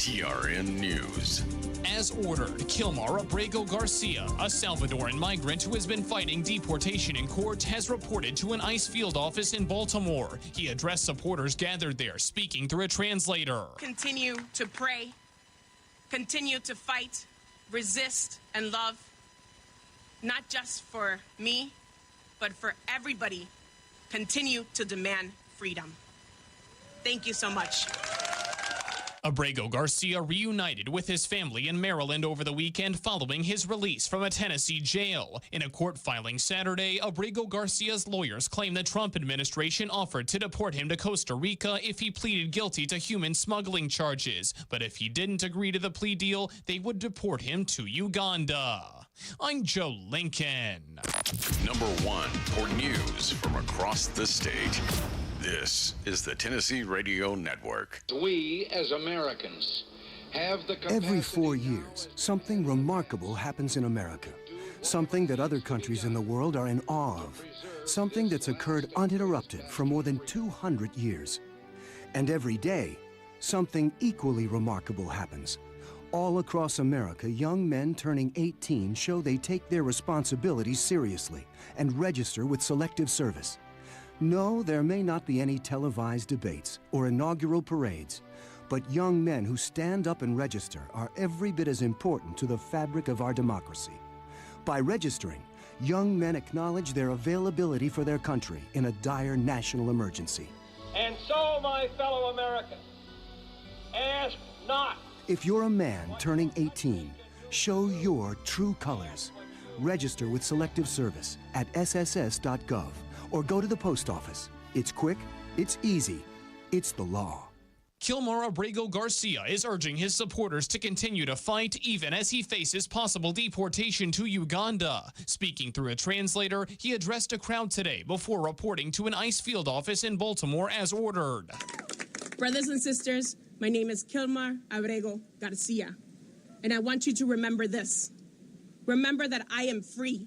TRN News. As ordered, Kilmar Abrego Garcia, a Salvadoran migrant who has been fighting deportation in court, has reported to an ICE field office in Baltimore. He addressed supporters gathered there, speaking through a translator. Continue to pray, continue to fight, resist, and love, not just for me, but for everybody. Continue to demand freedom. Thank you so much. Abrego Garcia reunited with his family in Maryland over the weekend following his release from a Tennessee jail. In a court filing Saturday, Abrego Garcia's lawyers claim the Trump administration offered to deport him to Costa Rica if he pleaded guilty to human smuggling charges. But if he didn't agree to the plea deal, they would deport him to Uganda. I'm Joe Lincoln. Number 1 for news from across the state. This is the Tennessee Radio Network. We, as Americans, have the capacity... Every 4 years, something remarkable happens in America. Something that other countries in the world are in awe of. Something that's occurred uninterrupted for more than 200 years. And every day, something equally remarkable happens. All across America, young men turning 18 show they take their responsibilities seriously and register with Selective Service. No, there may not be any televised debates or inaugural parades, but young men who stand up and register are every bit as important to the fabric of our democracy. By registering, young men acknowledge their availability for their country in a dire national emergency. And so, my fellow Americans, ask not. If you're a man turning 18, show your true colors. Register with Selective Service at sss.gov. Or go to the post office. It's quick, it's easy, it's the law. Kilmar Abrego Garcia is urging his supporters to continue to fight even as he faces possible deportation to Uganda. Speaking through a translator, he addressed a crowd today before reporting to an ICE field office in Baltimore as ordered. Brothers and sisters, my name is Kilmar Abrego Garcia, and I want you to remember this. Remember that I am free,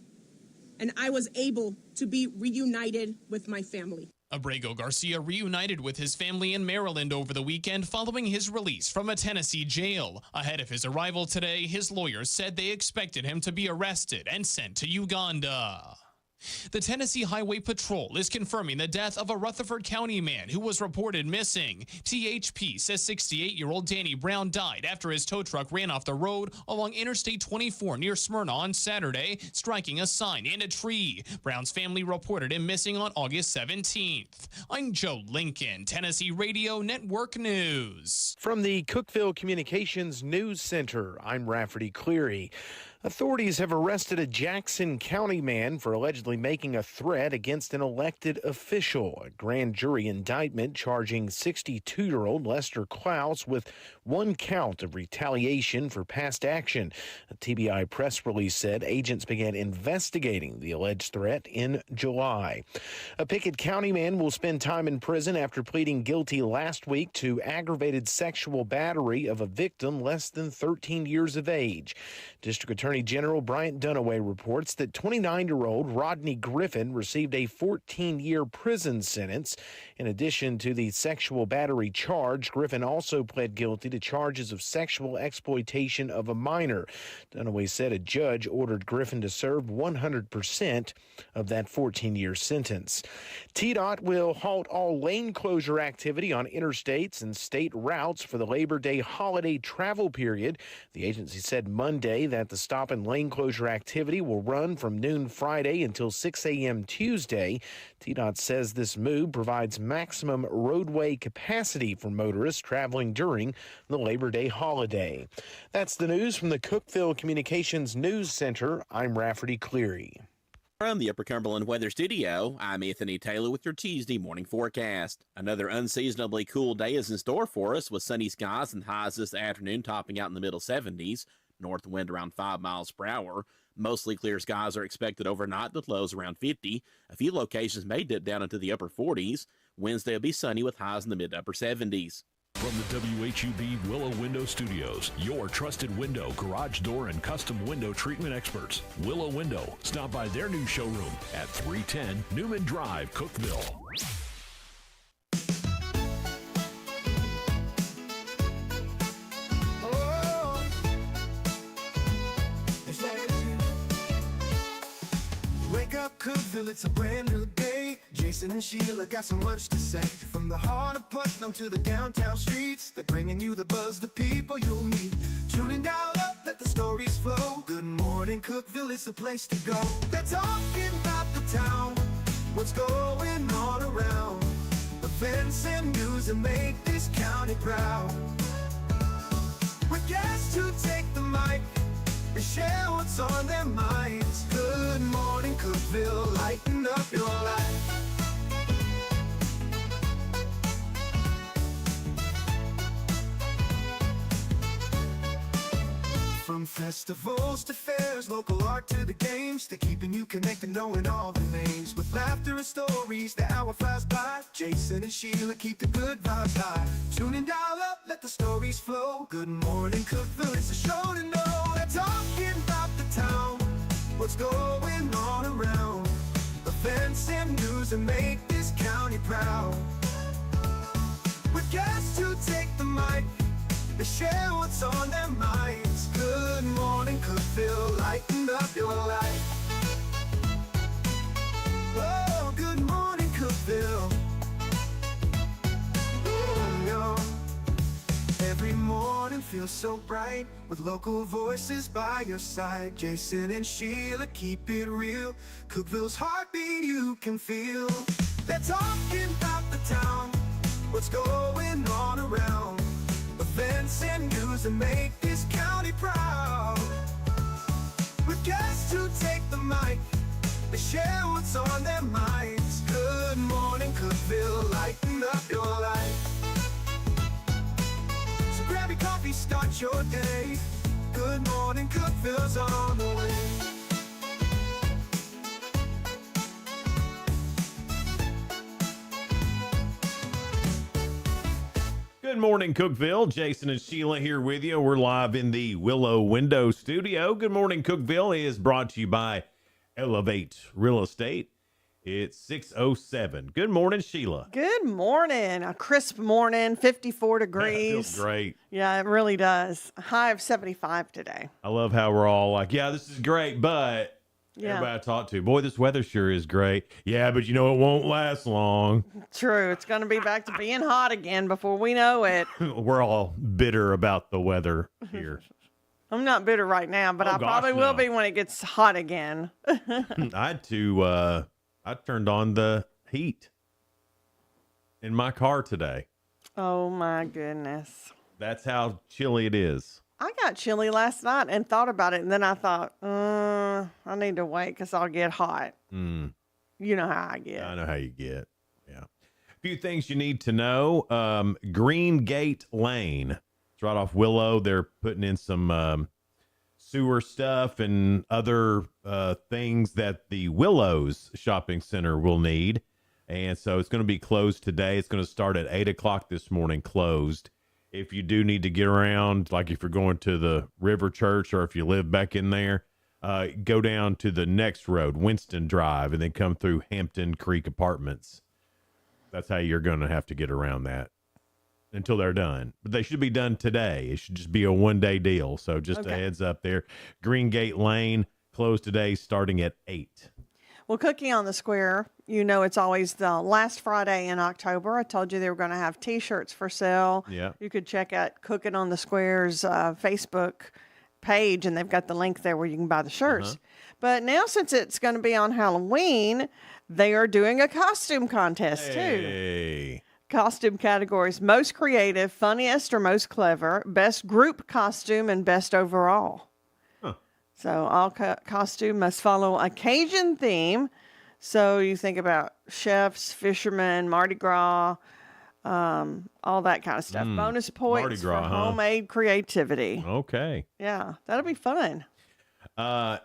and I was able to be reunited with my family. Abrego Garcia reunited with his family in Maryland over the weekend following his release from a Tennessee jail. Ahead of his arrival today, his lawyers said they expected him to be arrested and sent to Uganda. The Tennessee Highway Patrol is confirming the death of a Rutherford County man who was reported missing. THP says 68-year-old Danny Brown died after his tow truck ran off the road along Interstate 24 near Smyrna on Saturday, striking a sign and a tree. Brown's family reported him missing on August 17th. I'm Joe Lincoln, Tennessee Radio Network News. From the Cookeville Communications News Center, I'm Rafferty Cleary. Authorities have arrested a Jackson County man for allegedly making a threat against an elected official. A grand jury indictment charging 62-year-old Lester Klaus with one count of retaliation for past action. A TBI press release said agents began investigating the alleged threat in July. A Pickett County man will spend time in prison after pleading guilty last week to aggravated sexual battery of a victim less than 13 years of age. District Attorney General Bryant Dunaway reports that 29-year-old Rodney Griffin received a 14-year prison sentence. In addition to the sexual battery charge, Griffin also pled guilty to charges of sexual exploitation of a minor. Dunaway said a judge ordered Griffin to serve 100% of that 14-year sentence. TDOT will halt all lane closure activity on interstates and state routes for the Labor Day holiday travel period. The agency said Monday that the stop and lane closure activity will run from noon Friday until 6 a.m. Tuesday. TDOT says this move provides maximum roadway capacity for motorists traveling during the Labor Day holiday. That's the news from the Cookeville Communications News Center. I'm Rafferty Cleary. From the Upper Cumberland Weather Studio, I'm Anthony Taylor with your Tuesday morning forecast. Another unseasonably cool day is in store for us with sunny skies and highs this afternoon topping out in the middle 70s. North wind around 5 miles per hour. Mostly clear skies are expected overnight with lows around 50. A few locations may dip down into the upper 40s. Wednesday will be sunny with highs in the mid to upper 70s. From the WHUB Willow Window Studios, your trusted window, garage door, and custom window treatment experts. Willow Window. Stop by their new showroom at 310 Newman Drive, Cookeville. Wake up, Cookeville, it's a brand new day. Jason and Sheila got so much to say. From the heart of Putnam to the downtown streets, they're bringing you the buzz, the people you'll meet. Tuning dial up, let the stories flow. Good morning, Cookeville, it's the place to go. They're talking about the town, what's going on around. Events and news that make this county proud. With guests who take the mic and share what's on their minds. Good morning, Cookeville, lighten up your life. From festivals to fairs, local art to the games, they're keeping you connected, knowing all the names. With laughter and stories, the hour flies by. Jason and Sheila keep the good vibes high. Tune in, dial up, let the stories flow. Good morning, Cookeville, it's a show to know. They're talking about the town, what's going on around. Events and news that make this county proud. With guests who take the mic, they share what's on their minds. Good morning, Cookeville, lighten up your life. Oh, good morning, Cookeville. Yo. Every morning feels so bright, with local voices by your side. Jason and Sheila keep it real. Cookeville's heartbeat you can feel. They're talking about the town, what's going on around. Events and news that make this county proud. With guests who take the mic, they share what's on their minds. Good morning, Cookeville, lighten up your life. So grab your coffee, start your day. Good morning, Cookeville's on the way. Good morning, Cookeville. Jason and Sheila here with you. We're live in the Willow Window Studio. Good morning, Cookeville is brought to you by Elevate Real Estate. It's 6:07. Good morning, Sheila. Good morning. A crisp morning, 54 degrees. Feels great. Yeah, it really does. A high of 75 today. I love how we're all like, yeah, this is great, but everybody I talk to, boy, this weather sure is great. Yeah, but you know, it won't last long. True. It's going to be back to being hot again before we know it. We're all bitter about the weather here. I'm not bitter right now, but I probably will be when it gets hot again. I turned on the heat in my car today. Oh my goodness. That's how chilly it is. I got chilly last night and thought about it, and then I thought, I need to wait because I'll get hot. You know how I get. I know how you get. Yeah. A few things you need to know. Green Gate Lane. It's right off Willow. They're putting in some sewer stuff and other things that the Willows Shopping Center will need. And so it's going to be closed today. It's going to start at 8 o'clock this morning, closed. If you do need to get around, like if you're going to the River Church or if you live back in there, go down to the next road, Winston Drive, and then come through Hampton Creek Apartments. That's how you're going to have to get around that until they're done. But they should be done today. It should just be a one-day deal. So just a heads up there. Green Gate Lane, closed today starting at 8. Well, Cookie on the Square, you know it's always the last Friday in October. I told you they were going to have T-shirts for sale. Yeah. You could check out Cooking on the Square's Facebook page, and they've got the link there where you can buy the shirts. But now, since it's going to be on Halloween, they are doing a costume contest, too. Costume categories: most creative, funniest, or most clever, best group costume, and best overall. So all costume must follow a Cajun theme. So you think about chefs, fishermen, Mardi Gras, all that kind of stuff. Bonus points for homemade creativity. Okay. Yeah, that'll be fun.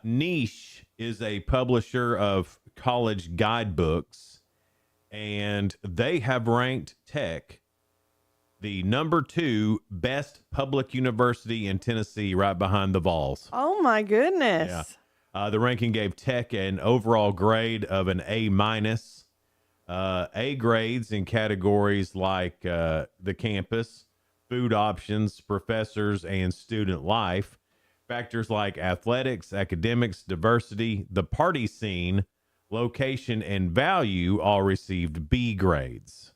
Niche is a publisher of college guidebooks, and they have ranked Tech the number 2 best public university in Tennessee, right behind the Vols. Oh my goodness. Yeah. The ranking gave Tech an overall grade of an A-. A grades in categories like the campus, food options, professors, and student life. Factors like athletics, academics, diversity, the party scene, location, and value all received B grades.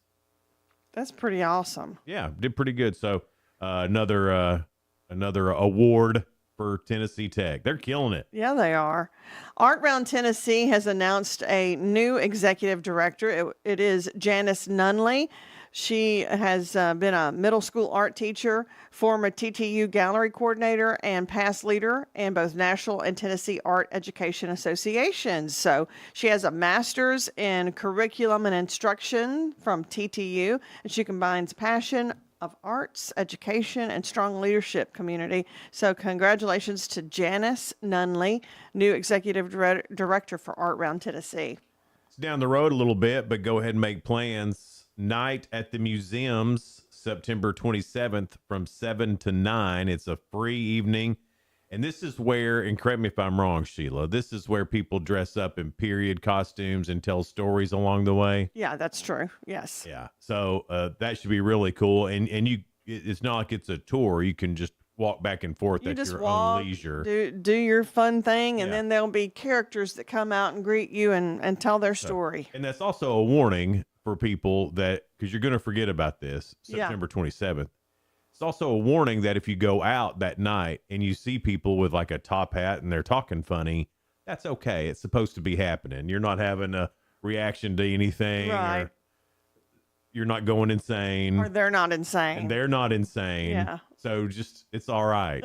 That's pretty awesome. Yeah, did pretty good. So another award for Tennessee Tech. They're killing it. Yeah, they are. Art Round Tennessee has announced a new executive director. It is Janice Nunley. She has been a middle school art teacher, former TTU gallery coordinator, and past leader in both National and Tennessee Art Education Associations. So she has a master's in curriculum and instruction from TTU, and she combines passion of arts, education, and strong leadership community. So congratulations to Janice Nunley, new executive director for Art Round Tennessee. It's down the road a little bit, but go ahead and make plans. Night at the Museums, September 27th from 7 to 9. It's a free evening. And this is where, and correct me if I'm wrong, Sheila, this is where people dress up in period costumes and tell stories along the way. Yeah, that's true. Yes. Yeah. So that should be really cool. And it's not like it's a tour. You can just walk back and forth at your own leisure. Do your fun thing, and then there'll be characters that come out and greet you and tell their story. And that's also a warning for people that, because you're going to forget about this, September 27th. It's also a warning that if you go out that night and you see people with like a top hat and they're talking funny, that's okay. It's supposed to be happening. You're not having a reaction to anything. Right. Or you're not going insane. Or they're not insane. And they're not insane. Yeah. So it's all right.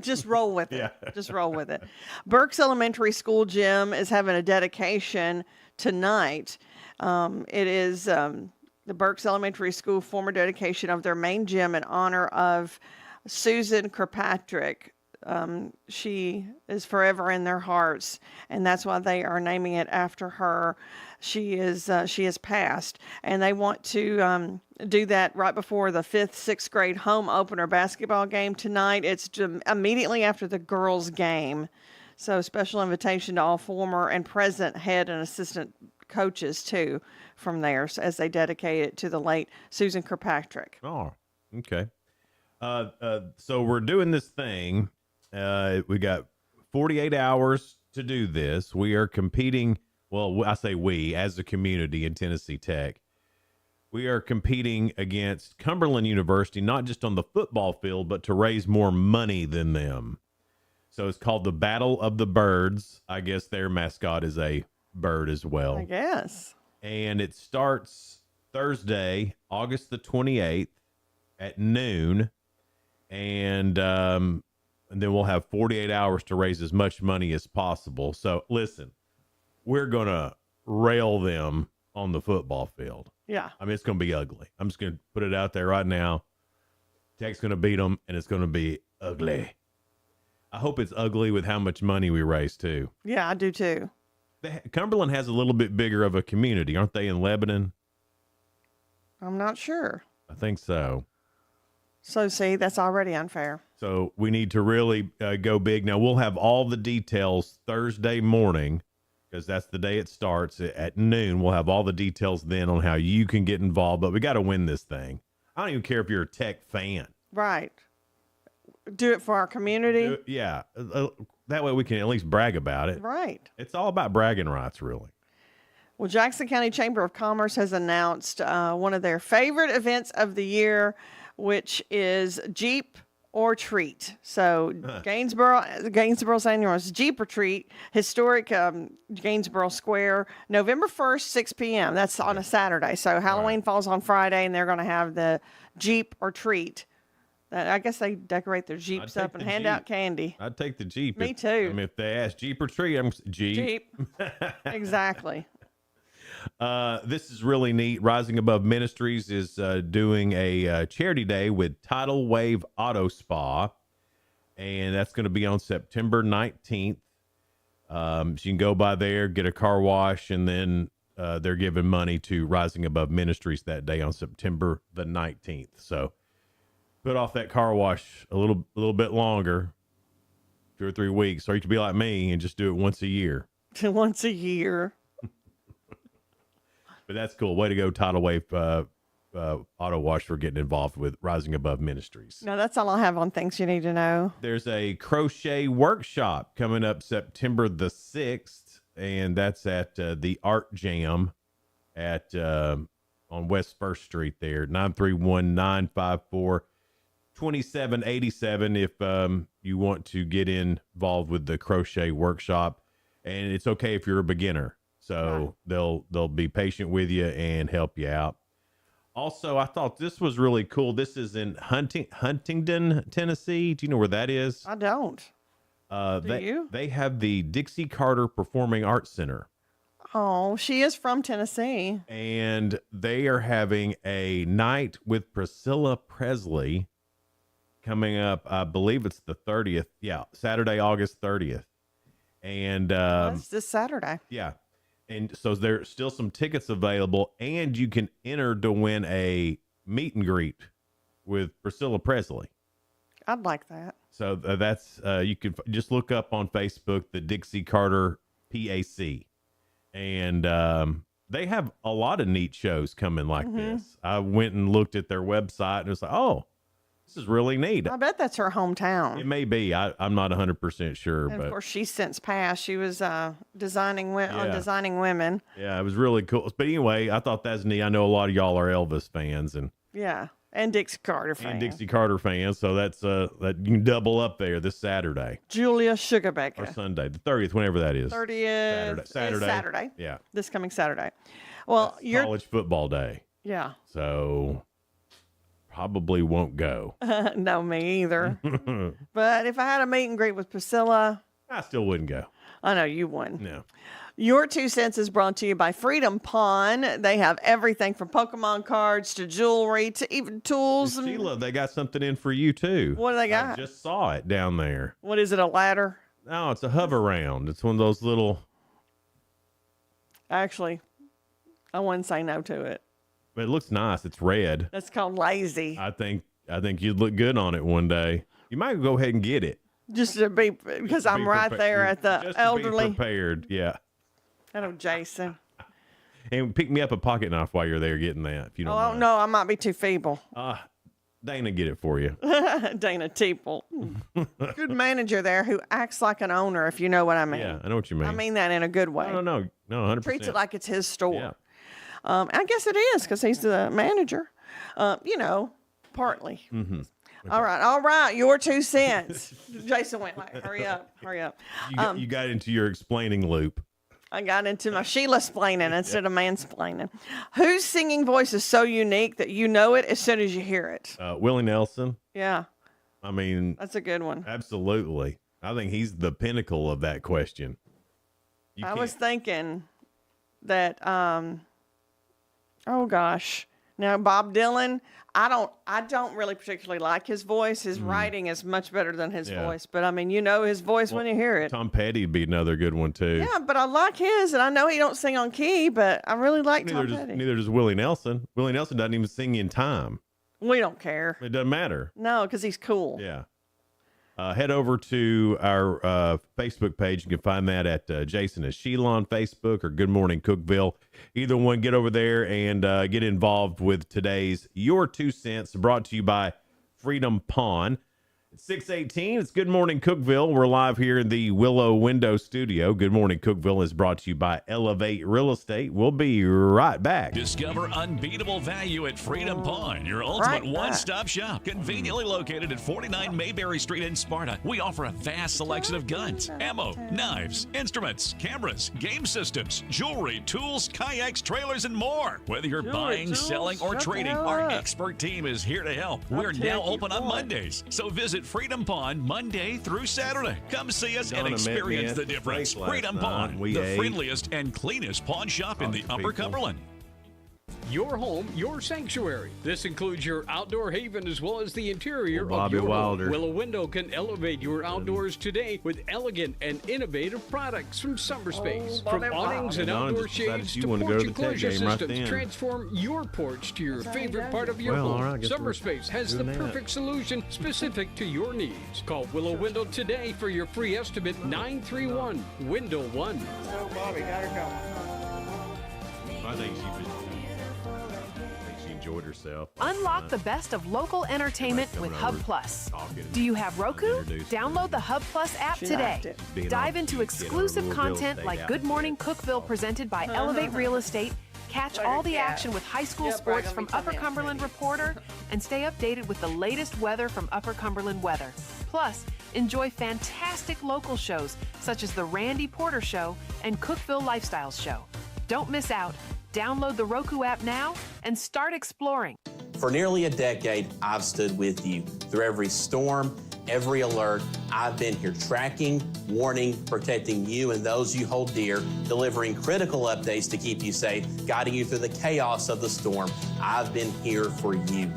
Just roll with it. Yeah. Just roll with it. Burke's Elementary School gym is having a dedication tonight. It is the Burke's Elementary School former dedication of their main gym in honor of Susan Kirkpatrick. She is forever in their hearts, and that's why they are naming it after her. She has passed, and they want to do that right before the 5th, 6th grade home opener basketball game tonight. It's immediately after the girls' game. So special invitation to all former and present head and assistant coaches too from there as they dedicate it to the late Susan Kirkpatrick. Oh, okay. So we're doing this thing. We got 48 hours to do this. We are competing. Well, I say we as a community in Tennessee Tech. We are competing against Cumberland University, not just on the football field, but to raise more money than them. So it's called the Battle of the Birds. I guess their mascot is a bird as well. I guess. And it starts Thursday, August the 28th at noon. And then we'll have 48 hours to raise as much money as possible. So listen, we're going to rail them on the football field. Yeah. I mean, it's going to be ugly. I'm just going to put it out there right now. Tech's going to beat them, and it's going to be ugly. I hope it's ugly with how much money we raise, too. Yeah, I do, too. Cumberland has a little bit bigger of a community, aren't they, in Lebanon? I'm not sure. I think so. So, see, that's already unfair. So we need to really go big. Now, we'll have all the details Thursday morning, because that's the day it starts at noon. We'll have all the details then on how you can get involved, but we got to win this thing. I don't even care if you're a Tech fan. Right. Do it for our community. Yeah. That way we can at least brag about it. Right. It's all about bragging rights, really. Well, Jackson County Chamber of Commerce has announced one of their favorite events of the year, which is Jeep or Treat. So Gainsboro's annual Jeep or Treat, historic Gainsboro Square, November 1st, 6 p.m. That's on a Saturday. So Halloween falls on Friday, and they're going to have the Jeep or Treat. I guess they decorate their Jeeps up and hand out candy. I'd take the Jeep. Me too. I mean, if they ask Jeep or Treat, I'm Jeep. Exactly. This is really neat. Rising Above Ministries is doing a charity day with Tidal Wave Auto Spa, and that's going to be on September 19th. So you can go by there, get a car wash, and then they're giving money to Rising Above Ministries that day on September the 19th. So put off that car wash a little bit longer, 2 or 3 weeks, or you could be like me and just do it once a year. Once a year. But that's cool. Way to go, Tidal Wave Auto Wash, for getting involved with Rising Above Ministries. No, that's all I have on things you need to know. There's a crochet workshop coming up September the 6th. and that's at the Art Jam at on West First Street there, 931-954-2787 if you want to get involved with the crochet workshop. And it's okay if you're a beginner. So they'll be patient with you and help you out. Also, I thought this was really cool. This is in Huntingdon, Tennessee. Do you know where that is? I don't. Do you? They have the Dixie Carter Performing Arts Center. Oh, she is from Tennessee. And they are having a night with Priscilla Presley coming up. I believe it's the 30th. Yeah, Saturday, August 30th. And That's this Saturday. Yeah. And so there's still some tickets available, and you can enter to win a meet and greet with Priscilla Presley. I'd like that. So that's you can just look up on Facebook the Dixie Carter PAC, and they have a lot of neat shows coming like this. I went and looked at their website, and it was like, oh, this is really neat. I bet that's her hometown. It may be. I'm not 100% sure, And but of course, she's since passed. She was designing women. Yeah, it was really cool. But anyway, I thought that's neat. I know a lot of y'all are Elvis fans, and Dixie Carter fans. And Dixie Carter fans, so that's that you can double up there this Saturday. Julia Sugarbaker. Or Sunday, the 30th, whenever that is. 30th. Saturday. Yeah. This coming Saturday. Well, you're college football day. Yeah. So probably won't go. No, me either. But if I had a meet and greet with Priscilla, I still wouldn't go. I know you wouldn't. No. Your 2 cents is brought to you by Freedom Pawn. They have everything from Pokemon cards to jewelry to even tools. Sheila, they got something in for you too. What do they got? I just saw it down there. What is it, a ladder? No, it's a hover round. It's one of those little. Actually, I wouldn't say no to it. But it looks nice. It's red. That's called lazy. I think you'd look good on it one day. You might go ahead and get it. Just to be, because I'm right there at the just elderly. To be prepared, yeah. Hello, Jason. And pick me up a pocket knife while you're there getting that. If you don't mind. No, I might be too feeble. Dana, get it for you. Dana Teeple. Good manager there who acts like an owner, if you know what I mean. Yeah, I know what you mean. I mean that in a good way. No, 100%. Treats it like it's his store. Yeah. I guess it is because he's the manager. Partly. Mm-hmm. Okay. All right. Your 2 cents. Jason went like, hurry up. You got into your explaining loop. I got into my Sheila-splaining instead of mansplaining. Whose singing voice is so unique that you know it as soon as you hear it? Willie Nelson. Yeah. I mean. That's a good one. Absolutely. I think he's the pinnacle of that question. I was thinking that, oh gosh. Now, Bob Dylan, I don't really particularly like his voice. His writing is much better than his voice. But I mean, you know his voice when you hear it. Tom Petty'd be another good one too. Yeah, but I like his, and I know he don't sing on key, but I really like Tom Petty. Neither does Willie Nelson. Willie Nelson doesn't even sing in time. We don't care. It doesn't matter. No, because he's cool. Yeah. Head over to our Facebook page. You can find that at Jason and Sheila on Facebook or Good Morning Cookeville. Either one, get over there and get involved with today's Your 2 Cents, brought to you by Freedom Pawn. It's 6:18. It's Good Morning Cookeville. We're live here in the Willow Window Studio. Good Morning Cookeville is brought to you by Elevate Real Estate. We'll be right back. Discover unbeatable value at Freedom Pawn, your ultimate one-stop shop. Conveniently located at 49 Mayberry Street in Sparta, we offer a vast selection of guns, ammo, knives, instruments, cameras, game systems, jewelry, tools, kayaks, trailers, and more. Whether you're buying, selling, or trading, our expert team is here to help. We're now open on Mondays, so visit Freedom Pawn Monday through Saturday. Come see us and experience the difference. Freedom Pawn, the friendliest and cleanest pawn shop in the Upper Cumberland. Your home, your sanctuary. This includes your outdoor haven as well as the interior of your Wilder. home. Willow Window can elevate your outdoors today with elegant and innovative products from Summerspace. From awnings and outdoor shades to porch enclosure systems, transform your porch to your favorite part of your home. Summerspace has the perfect solution specific to your needs. Call Willow Window today for your free estimate, 931-WINDOW-1. So Bobby got her going. I think she enjoyed herself. Unlock the best of local entertainment with Hub Plus. Do you have Roku? Download the Hub Plus app today. Dive into exclusive content like Good Morning Cookeville presented by Elevate Real Estate. Catch all the action with high school sports from Upper Cumberland Reporter and stay updated with the latest weather from Upper Cumberland Weather. Plus, enjoy fantastic local shows such as The Randy Porter Show and Cookeville Lifestyles Show. Don't miss out. Download the Roku app now and start exploring. For nearly a decade, I've stood with you through every storm, every alert. I've been here tracking, warning, protecting you and those you hold dear, delivering critical updates to keep you safe, guiding you through the chaos of the storm. I've been here for you.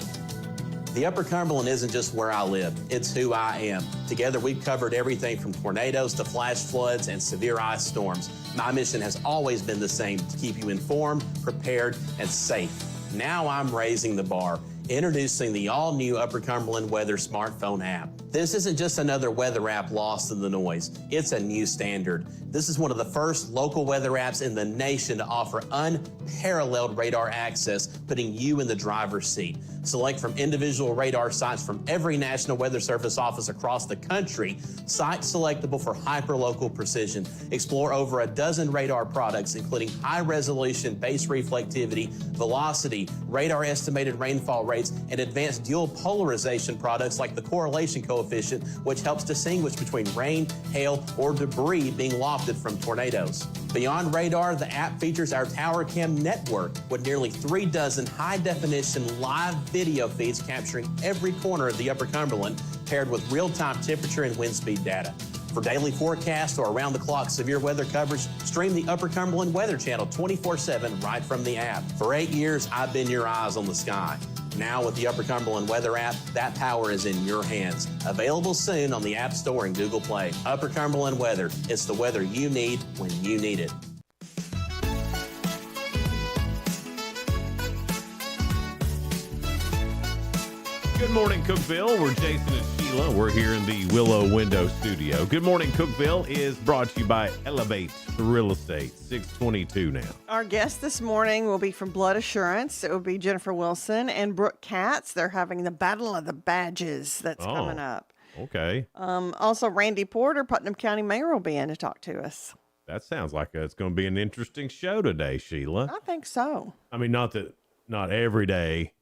The Upper Cumberland isn't just where I live, it's who I am. Together, we've covered everything from tornadoes to flash floods and severe ice storms. My mission has always been the same, to keep you informed, prepared, and safe. Now I'm raising the bar, introducing the all-new Upper Cumberland Weather smartphone app. This isn't just another weather app lost in the noise. It's a new standard. This is one of the first local weather apps in the nation to offer unparalleled radar access, putting you in the driver's seat. Select from individual radar sites from every National Weather Service office across the country, sites selectable for hyper-local precision. Explore over a dozen radar products, including high-resolution base reflectivity, velocity, radar estimated rainfall rates, and advanced dual polarization products like the correlation coefficient, which helps distinguish between rain, hail, or debris being lofted from tornadoes. Beyond radar, the app features our Tower Cam network with nearly 3 dozen high-definition live video feeds capturing every corner of the Upper Cumberland, paired with real-time temperature and wind speed data. For daily forecasts or around-the-clock severe weather coverage, stream the Upper Cumberland Weather Channel 24/7 right from the app. For 8 years, I've been your eyes on the sky. Now with the Upper Cumberland Weather app, that power is in your hands. Available soon on the App Store and Google Play. Upper Cumberland Weather. It's the weather you need when you need it. Good morning, Cookeville. We're Jason and Sheila. We're here in the Willow Window Studio. Good morning, Cookeville is brought to you by Elevate Real Estate, 622 now. Our guest this morning will be from Blood Assurance. It will be Jennifer Wilson and Brooke Katz. They're having the Battle of the Badges that's coming up. Okay. Also, Randy Porter, Putnam County Mayor, will be in to talk to us. That sounds like it's going to be an interesting show today, Sheila. I think so. I mean, not every day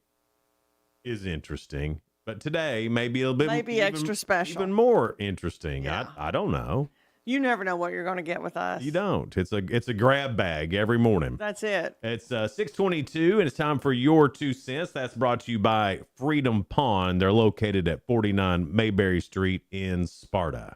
is interesting, but today maybe a little bit extra special, even more interesting. Yeah. I don't know. You never know what you're going to get with us. You don't. It's a grab bag every morning. That's it. It's 6:22 and it's time for your 2 cents. That's brought to you by Freedom Pond. They're located at 49 Mayberry Street in Sparta.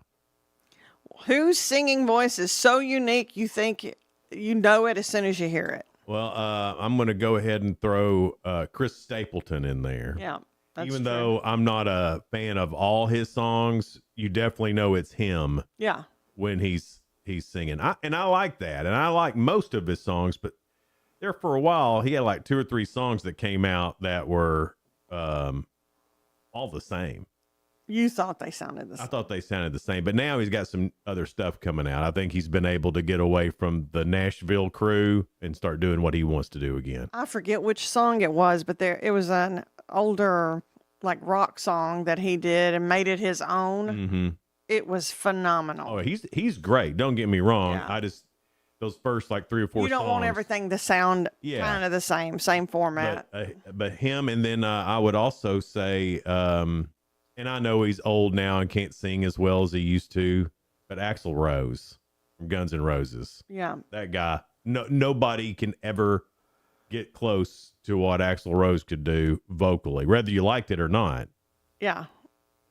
Whose singing voice is so unique you think you know it as soon as you hear it? Well, I'm going to go ahead and throw Chris Stapleton in there. Yeah, that's Even true. though I'm not a fan of all his songs, you definitely know it's him. Yeah. When he's singing. I like that. And I like most of his songs, but there for a while, he had like 2 or 3 songs that came out that were all the same. You thought they sounded the same. I thought they sounded the same, but now he's got some other stuff coming out. I think he's been able to get away from the Nashville crew and start doing what he wants to do again. I forget which song it was, but it was an older like rock song that he did and made it his own. Mm-hmm. It was phenomenal. Oh, he's great. Don't get me wrong. Yeah. I just those first like 3 or 4 You don't want everything to sound kind of the same format. But him, and then I would also say, and I know he's old now and can't sing as well as he used to, but Axl Rose from Guns N' Roses. Yeah. That guy, nobody can ever get close to what Axl Rose could do vocally, whether you liked it or not. Yeah.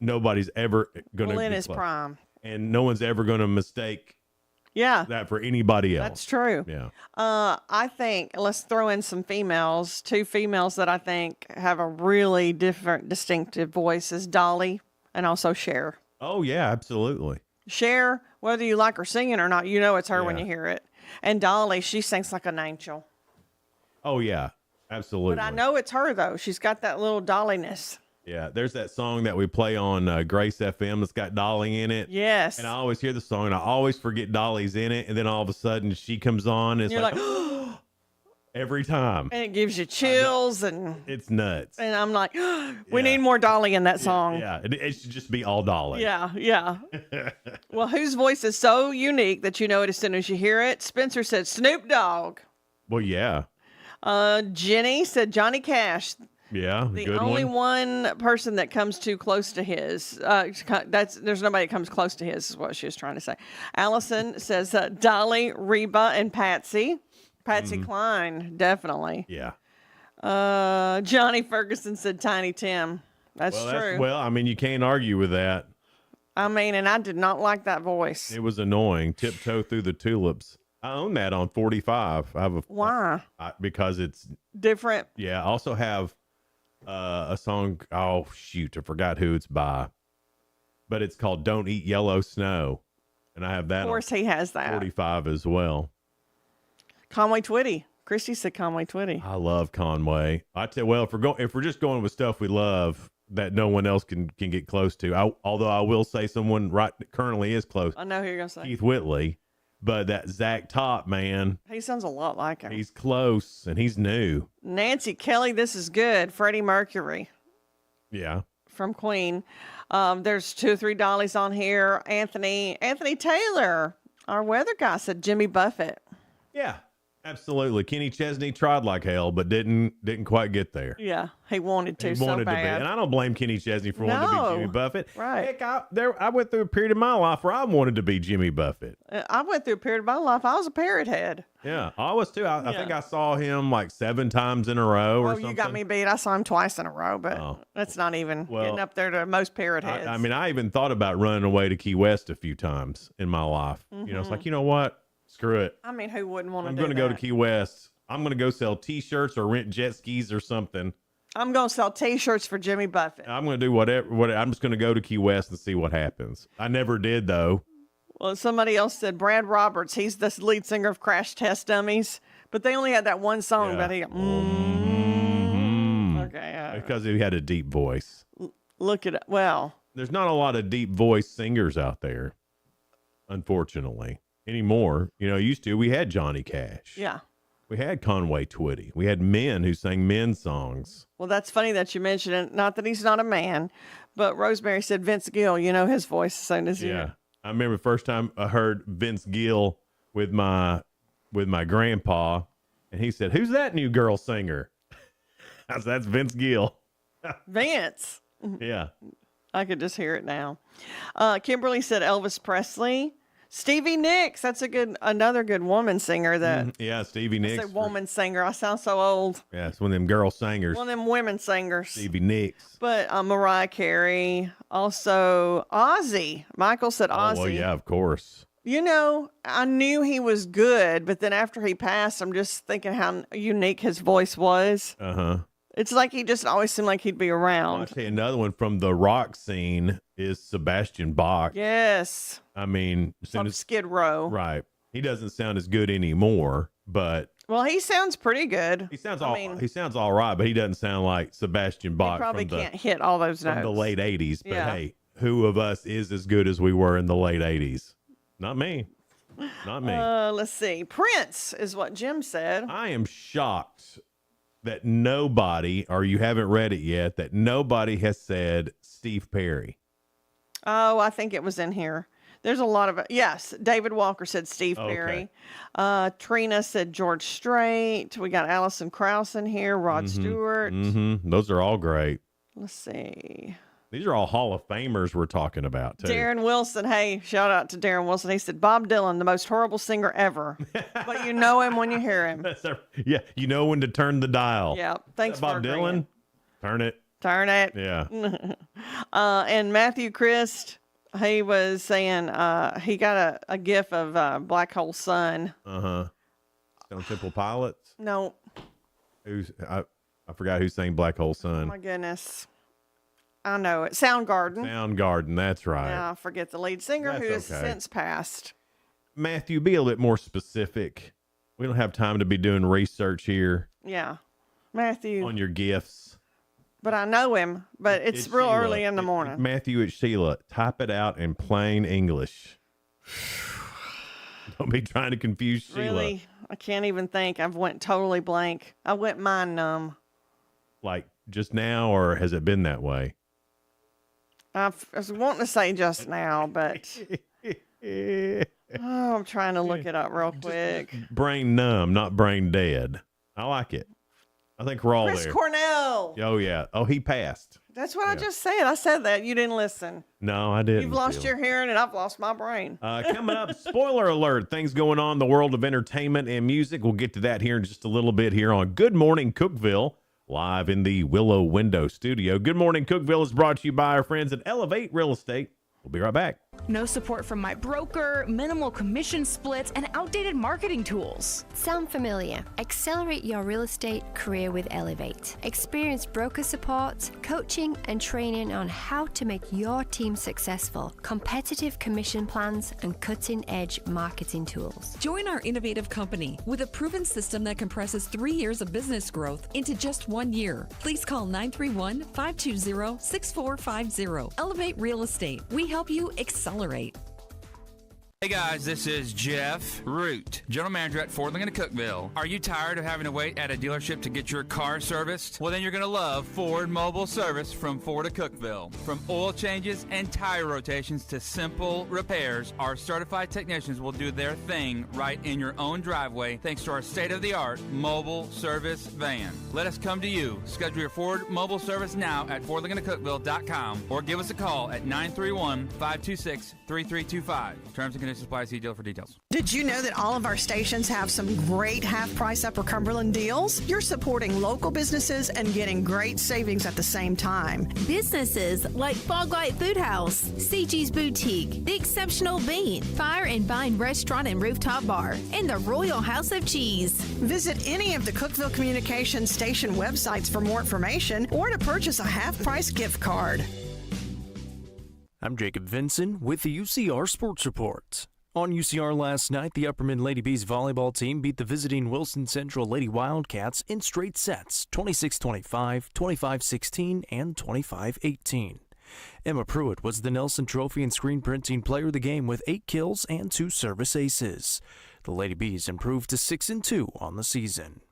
Nobody's ever going to in his prime. And no one's ever going to mistake that for anybody else. That's true. Yeah. I think let's throw in some females. 2 females that I think have a really different, distinctive voice is Dolly and also Cher. Oh, yeah, absolutely. Cher, whether you like her singing or not, you know it's her when you hear it. And Dolly, she sings like an angel. Oh, yeah, absolutely. But I know it's her, though. She's got that little dolliness. Yeah, there's that song that we play on Grace FM that's got Dolly in it. Yes. And I always hear the song, and I always forget Dolly's in it, and then all of a sudden she comes on, and it's you're like, every time. And it gives you chills, and it's nuts. And I'm like, we need more Dolly in that song. Yeah, it should just be all Dolly. Yeah. Well, whose voice is so unique that you know it as soon as you hear it? Spencer said Snoop Dogg. Well, yeah. Jenny said Johnny Cash. Yeah, The good only one. one person that comes too close to his. There's nobody that comes close to his, is what she was trying to say. Allison says Dolly, Reba, and Patsy. Patsy Cline, definitely. Yeah. Johnny Ferguson said Tiny Tim. That's true. Well, I mean, you can't argue with that. I mean, and I did not like that voice. It was annoying. Tiptoe Through the Tulips. I own that on 45. I have a. Why? Because it's different. Yeah. I also have a song. Oh shoot, I forgot who it's by, but it's called "Don't Eat Yellow Snow," and I have that. Of course, he has that. 45 as well. Conway Twitty. Christy said Conway Twitty. I love Conway. I tell well, if we're just going with stuff we love that no one else can get close to. Although I will say someone currently is close. I know who you're gonna say. Keith Whitley, but that Zach Top man. He sounds a lot like him. He's close and he's new. Nancy Kelly, this is good. Freddie Mercury. Yeah. From Queen. There's 2 or 3 Dollies on here. Anthony Taylor, our weather guy, said Jimmy Buffett. Yeah. Absolutely. Kenny Chesney tried like hell, but didn't quite get there. Yeah, he wanted to so bad. bad. And I don't blame Kenny Chesney for wanting to be Jimmy Buffett. Right. Heck, I went through a period of my life where I wanted to be Jimmy Buffett. I went through a period of my life. I was a parrot head. Yeah, I was too. I think I saw him like 7 times in a row or something. You got me beat. I saw him twice in a row, but that's not even getting up there to most parrot heads. I mean, I even thought about running away to Key West a few times in my life. You know, it's like, you know what? Screw it. I mean, who wouldn't want to do that? I'm going to go to Key West. I'm going to go sell T-shirts or rent jet skis or something. I'm going to sell T-shirts for Jimmy Buffett. I'm going to do whatever. I'm just going to go to Key West and see what happens. I never did, though. Well, somebody else said Brad Roberts. He's the lead singer of Crash Test Dummies. But they only had that one song that he... Okay. Because he had a deep voice. Look at it. Well... There's not a lot of deep voice singers out there, unfortunately, anymore. You know, used to. We had Johnny Cash. Yeah. We had Conway Twitty. We had men who sang men's songs. Well, that's funny that you mentioned it. Not that he's not a man, but Rosemary said Vince Gill. You know his voice as soon as you. Yeah, I remember the first time I heard Vince Gill with my grandpa, and he said, "Who's that new girl singer?" I said, "That's Vince Gill." Vince. Yeah. I could just hear it now. Kimberly said Elvis Presley. Stevie Nicks, that's another good woman singer. Yeah, Stevie Nicks. I say woman singer. I sound so old. Yeah, it's one of them girl singers. One of them women singers. Stevie Nicks. But Mariah Carey, also Ozzy. Michael said Ozzy. Oh, well, yeah, of course. You know, I knew he was good, but then after he passed, I'm just thinking how unique his voice was. Uh-huh. It's like he just always seemed like he'd be around. I'll tell you another one from the rock scene is Sebastian Bach. Yes. I mean, from Skid Row. Right. He doesn't sound as good anymore, but well, he sounds pretty good. He sounds all right, but he doesn't sound like Sebastian Bach. He probably can't hit all those notes from the late 80s. But yeah. Hey, who of us is as good as we were in the late 80s? Not me. Not me. Let's see. Prince is what Jim said. I am shocked that nobody, or you haven't read it yet, that nobody has said Steve Perry. Oh, I think it was in here. There's a lot of it. Yes, David Walker said Steve Perry. Trina said George Strait. We got Alison Krauss in here, Rod Stewart. Those are all great. Let's see. These are all Hall of Famers we're talking about, too. Darren Wilson. Hey, shout out to Darren Wilson. He said, Bob Dylan, the most horrible singer ever. But you know him when you hear him. Yeah, you know when to turn the dial. Yeah, thanks for Bob Dylan? Turn it. Turn it. Yeah. And Matthew Christ, he was saying he got a gif of Black Hole Sun. Stone Temple Pilots? No. I forgot who sang Black Hole Sun. Oh, my goodness. I know it. Soundgarden. Soundgarden, that's right. Yeah, I forget the lead singer who has okay. since passed. Matthew, be a little more specific. We don't have time to be doing research here. Yeah. Matthew. On your gifts. But I know him, but it's real Sheila. early in the morning. Matthew, it's Sheila. Type it out in plain English. Don't be trying to confuse Sheila. Really? I can't even think. I've went totally blank. I went mind numb. Like just now, or has it been that way? I was wanting to say just now, but I'm trying to look it up real quick. Brain numb, not brain dead. I like it. I think we're all Chris there. Cornell. Oh, yeah. Oh, he passed. That's what I just said. I said that. You didn't listen. No, I didn't. You've lost your hearing, and I've lost my brain. Coming up, spoiler alert, things going on in the world of entertainment and music. We'll get to that here in just a little bit here on Good Morning Cookeville, live in the Willow Window Studio. Good Morning Cookeville is brought to you by our friends at Elevate Real Estate. We'll be right back. No support from my broker, minimal commission splits, and outdated marketing tools. Sound familiar? Accelerate your real estate career with Elevate. Experience broker support, coaching, and training on how to make your team successful, competitive commission plans, and cutting-edge marketing tools. Join our innovative company with a proven system that compresses 3 years of business growth into just 1 year. Please call 931-520-6450. Elevate Real Estate. We help you accelerate. Hey guys, this is Jeff Root, General Manager at Ford Lincoln Cookeville. Are you tired of having to wait at a dealership to get your car serviced? Well, then you're going to love Ford Mobile Service from Ford of Cookeville. From oil changes and tire rotations to simple repairs, our certified technicians will do their thing right in your own driveway thanks to our state-of-the-art mobile service van. Let us come to you. Schedule your Ford Mobile Service now at FordLincolnCookeville.com or give us a call at 931-526-3325. Terms and conditions apply. See deal for details. Did you know that all of our stations have some great half-price Upper Cumberland deals? You're supporting local businesses and getting great savings at the same time. Businesses like Fog Light Food House, CG's Boutique, The Exceptional Bean, Fire and Vine Restaurant and Rooftop Bar, and the Royal House of Cheese. Visit any of the Cookeville Communications station websites for more information or to purchase a half-price gift card. I'm Jacob Vinson with the UCR Sports Report. On UCR last night, the Upperman Lady Bees volleyball team beat the visiting Wilson Central Lady Wildcats in straight sets, 26-25, 25-16, and 25-18. Emma Pruitt was the Nelson Trophy and Screen Printing Player of the Game with 8 kills and 2 service aces. The Lady Bees improved to 6-2 on the season.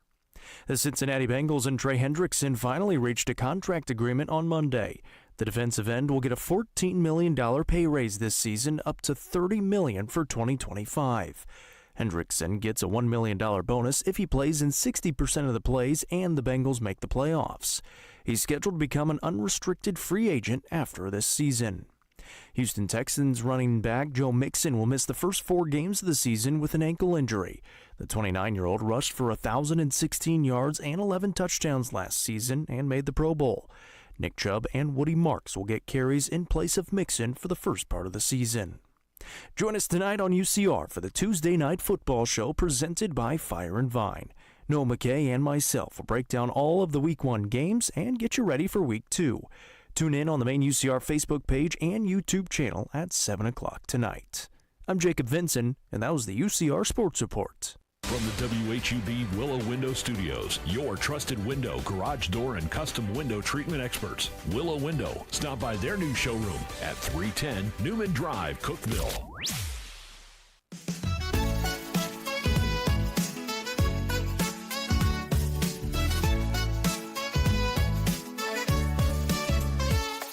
The Cincinnati Bengals and Trey Hendrickson finally reached a contract agreement on Monday. The defensive end will get a $14 million pay raise this season, up to $30 million for 2025. Hendrickson gets a $1 million bonus if he plays in 60% of the plays and the Bengals make the playoffs. He's scheduled to become an unrestricted free agent after this season. Houston Texans running back Joe Mixon will miss the first 4 games of the season with an ankle injury. The 29-year-old rushed for 1,016 yards and 11 touchdowns last season and made the Pro Bowl. Nick Chubb and Woody Marks will get carries in place of Mixon for the first part of the season. Join us tonight on UCR for the Tuesday Night Football Show presented by Fire and Vine. Noah McKay and myself will break down all of the Week 1 games and get you ready for Week 2. Tune in on the main UCR Facebook page and YouTube channel at 7 o'clock tonight. I'm Jacob Vinson, and that was the UCR Sports Report. From the WHUB Willow Window Studios, your trusted window, garage door, and custom window treatment experts. Willow Window. Stop by their new showroom at 310 Newman Drive, Cookeville.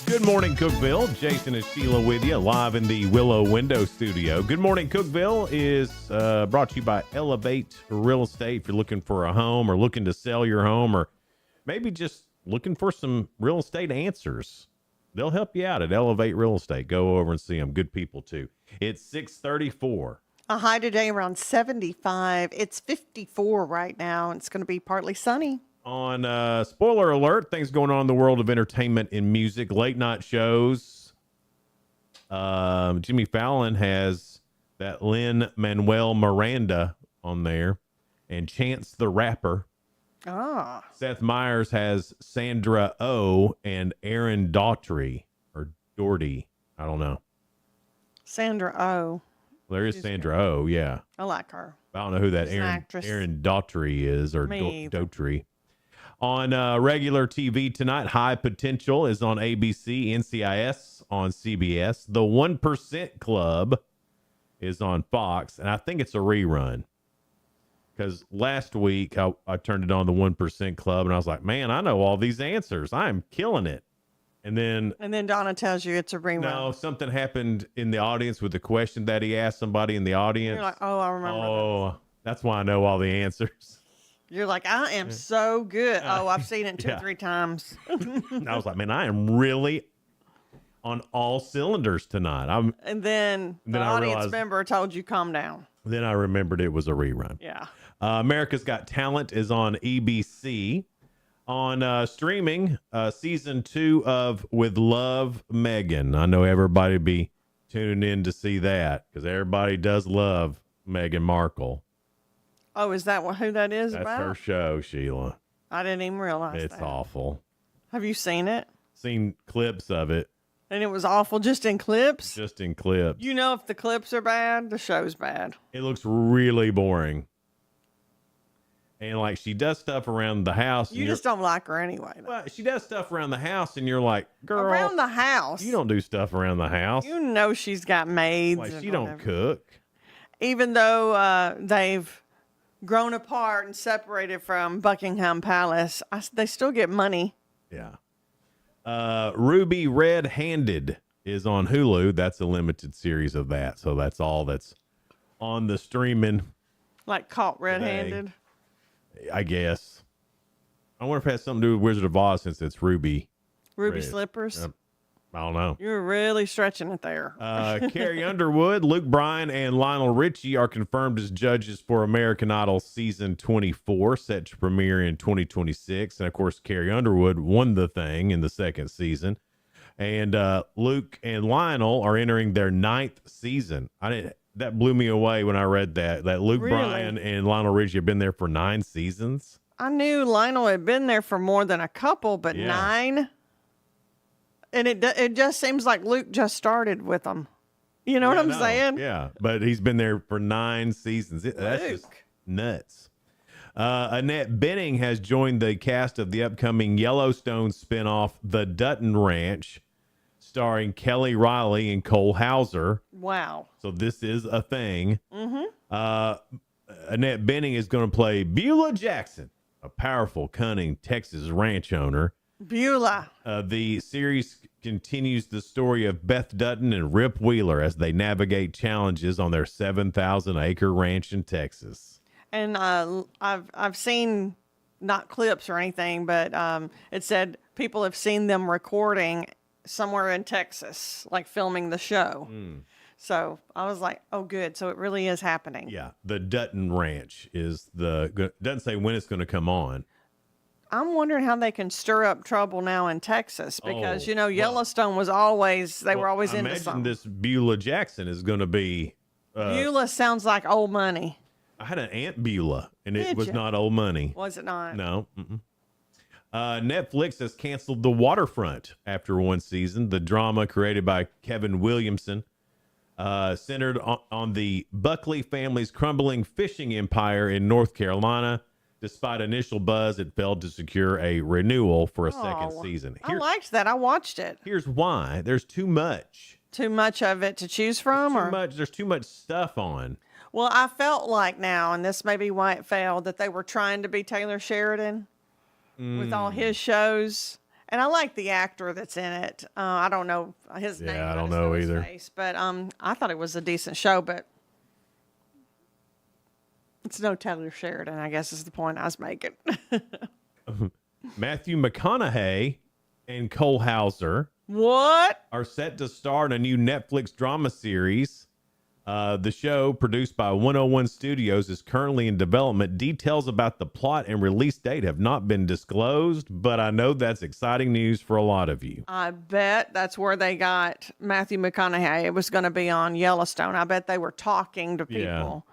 Good morning, Cookeville. Jason and Sheila with you, live in the Willow Window Studio. Good morning, Cookeville is brought to you by Elevate Real Estate. If you're looking for a home or looking to sell your home or maybe just looking for some real estate answers, they'll help you out at Elevate Real Estate. Go over and see them. Good people, too. It's 6:34. A high today around 75. It's 54 right now. It's going to be partly sunny. On spoiler alert, things going on in the world of entertainment and music, late night shows. Jimmy Fallon has that Lin-Manuel Miranda on there and Chance the Rapper. Ah. Seth Meyers has Sandra Oh and Aaron Daughtry or Doherty. I don't know. Sandra Oh. There is Sandra Oh, yeah. I like her. I don't know who that She's an actress. Aaron Daughtry is or Daughtry. On regular TV tonight, High Potential is on ABC, NCIS on CBS. The 1% Club is on Fox, and I think it's a rerun. because last week I turned it on the 1% Club, and I was like, man, I know all these answers. I'm killing it. And then Donna tells you it's a rerun. No, something happened in the audience with the question that he asked somebody in the audience. You're like, oh, I remember. Oh, that's why I know all the answers. You're like, I am so good. Oh, I've seen it two or 3 times. And I was like, man, I am really on all cylinders tonight. And then the audience member told you, calm down. Then I remembered it was a rerun. Yeah. America's Got Talent is on EBC. On streaming, season 2 of With Love, Meghan. I know everybody be tuning in to see that because everybody does love Meghan Markle. Oh, is that who that is That's about? her show, Sheila. I didn't even realize It's that. awful. Have you seen it? Seen clips of it. And it was awful just in clips? Just in clips. You know, if the clips are bad, the show's bad. It looks really boring. And like she does stuff around the house. You just don't like her anyway. Though. Well, she does stuff around the house, and you're like, girl. Around the house? You don't do stuff around the house. You know she's got maids. Like, and she don't whatever. cook. Even though they've grown apart and separated from Buckingham Palace, they still get money. Yeah. Ruby Red-Handed is on Hulu. That's a limited series of that. So that's all that's on the streaming. Like caught red-handed. I guess. I wonder if it has something to do with Wizard of Oz since it's Ruby. Ruby Red. slippers. I don't know. You're really stretching it there. Carrie Underwood, Luke Bryan, and Lionel Richie are confirmed as judges for American Idol Season 24, set to premiere in 2026. And, of course, Carrie Underwood won the thing in the second season. And Luke and Lionel are entering their 9th season. That blew me away when I read that Luke Bryan and Lionel Richie have been there for 9 seasons. I knew Lionel had been there for more than a couple, but 9? And it just seems like Luke just started with them. You know what I'm saying? Yeah, but he's been there for 9 seasons. That's just nuts. Annette Bening has joined the cast of the upcoming Yellowstone spinoff, The Dutton Ranch, starring Kelly Riley and Cole Hauser. Wow. So this is a thing. Mm-hmm. Annette Bening is going to play Beulah Jackson, a powerful, cunning Texas ranch owner. Beulah. The series continues the story of Beth Dutton and Rip Wheeler as they navigate challenges on their 7,000-acre ranch in Texas. And I've seen, not clips or anything, but it said people have seen them recording somewhere in Texas, like filming the show. So I was like, oh, good. So it really is happening. Yeah. The Dutton Ranch is doesn't say when it's going to come on. I'm wondering how they can stir up trouble now in Texas because, Yellowstone was always, they were always into something. Imagine this Beulah Jackson is going to be. Beulah sounds like old money. I had an Aunt Beulah, and it was ya? not old money. Was it not? No. Netflix has canceled The Waterfront after 1 season. The drama created by Kevin Williamson centered on the Buckley family's crumbling fishing empire in North Carolina. Despite initial buzz, it failed to secure a renewal for a second season. I liked that. I watched it. Here's why. There's too much. Too much of it to choose from? There's too much stuff on. Well, I felt like now, and this may be why it failed, that they were trying to be Taylor Sheridan with all his shows. And I like the actor that's in it. I don't know his name. I don't know either. Face, but I thought it was a decent show, but it's no Taylor Sheridan, I guess is the point I was making. Matthew McConaughey and Cole Hauser are set to star in a new Netflix drama series. The show, produced by 101 Studios, is currently in development. Details about the plot and release date have not been disclosed, but I know that's exciting news for a lot of you. I bet that's where they got Matthew McConaughey. It was going to be on Yellowstone. I bet they were talking to people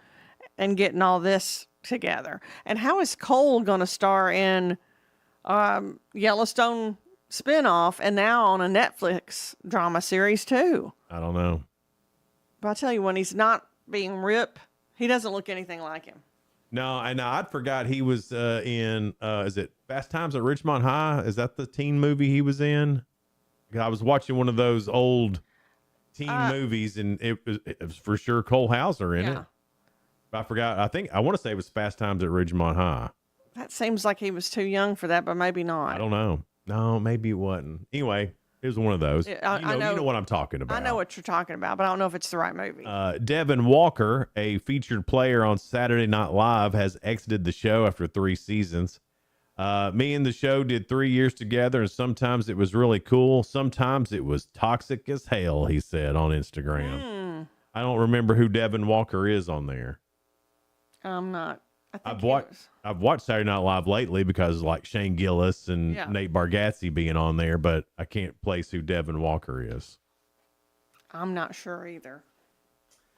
and getting all this together. And how is Cole going to star in Yellowstone spinoff and now on a Netflix drama series too? I don't know. But I tell you, when he's not being Rip, he doesn't look anything like him. No, I forgot he was in, is it Fast Times at Ridgemont High? Is that the teen movie he was in? I was watching one of those old teen movies, and it was for sure Cole Hauser in it. I forgot. I want to say it was Fast Times at Ridgemont High. That seems like he was too young for that, but maybe not. I don't know. No, maybe it wasn't. Anyway, it was one of those. I know, you know what I'm talking about. I know what you're talking about, but I don't know if it's the right movie. Devin Walker, a featured player on Saturday Night Live, has exited the show after 3 seasons. Me and the show did 3 years together, and sometimes it was really cool. Sometimes it was toxic as hell, he said on Instagram. I don't remember who Devin Walker is on there. I'm not. I've watched Saturday Night Live lately because like Shane Gillis and Nate Bargatze being on there, but I can't place who Devin Walker is. I'm not sure either.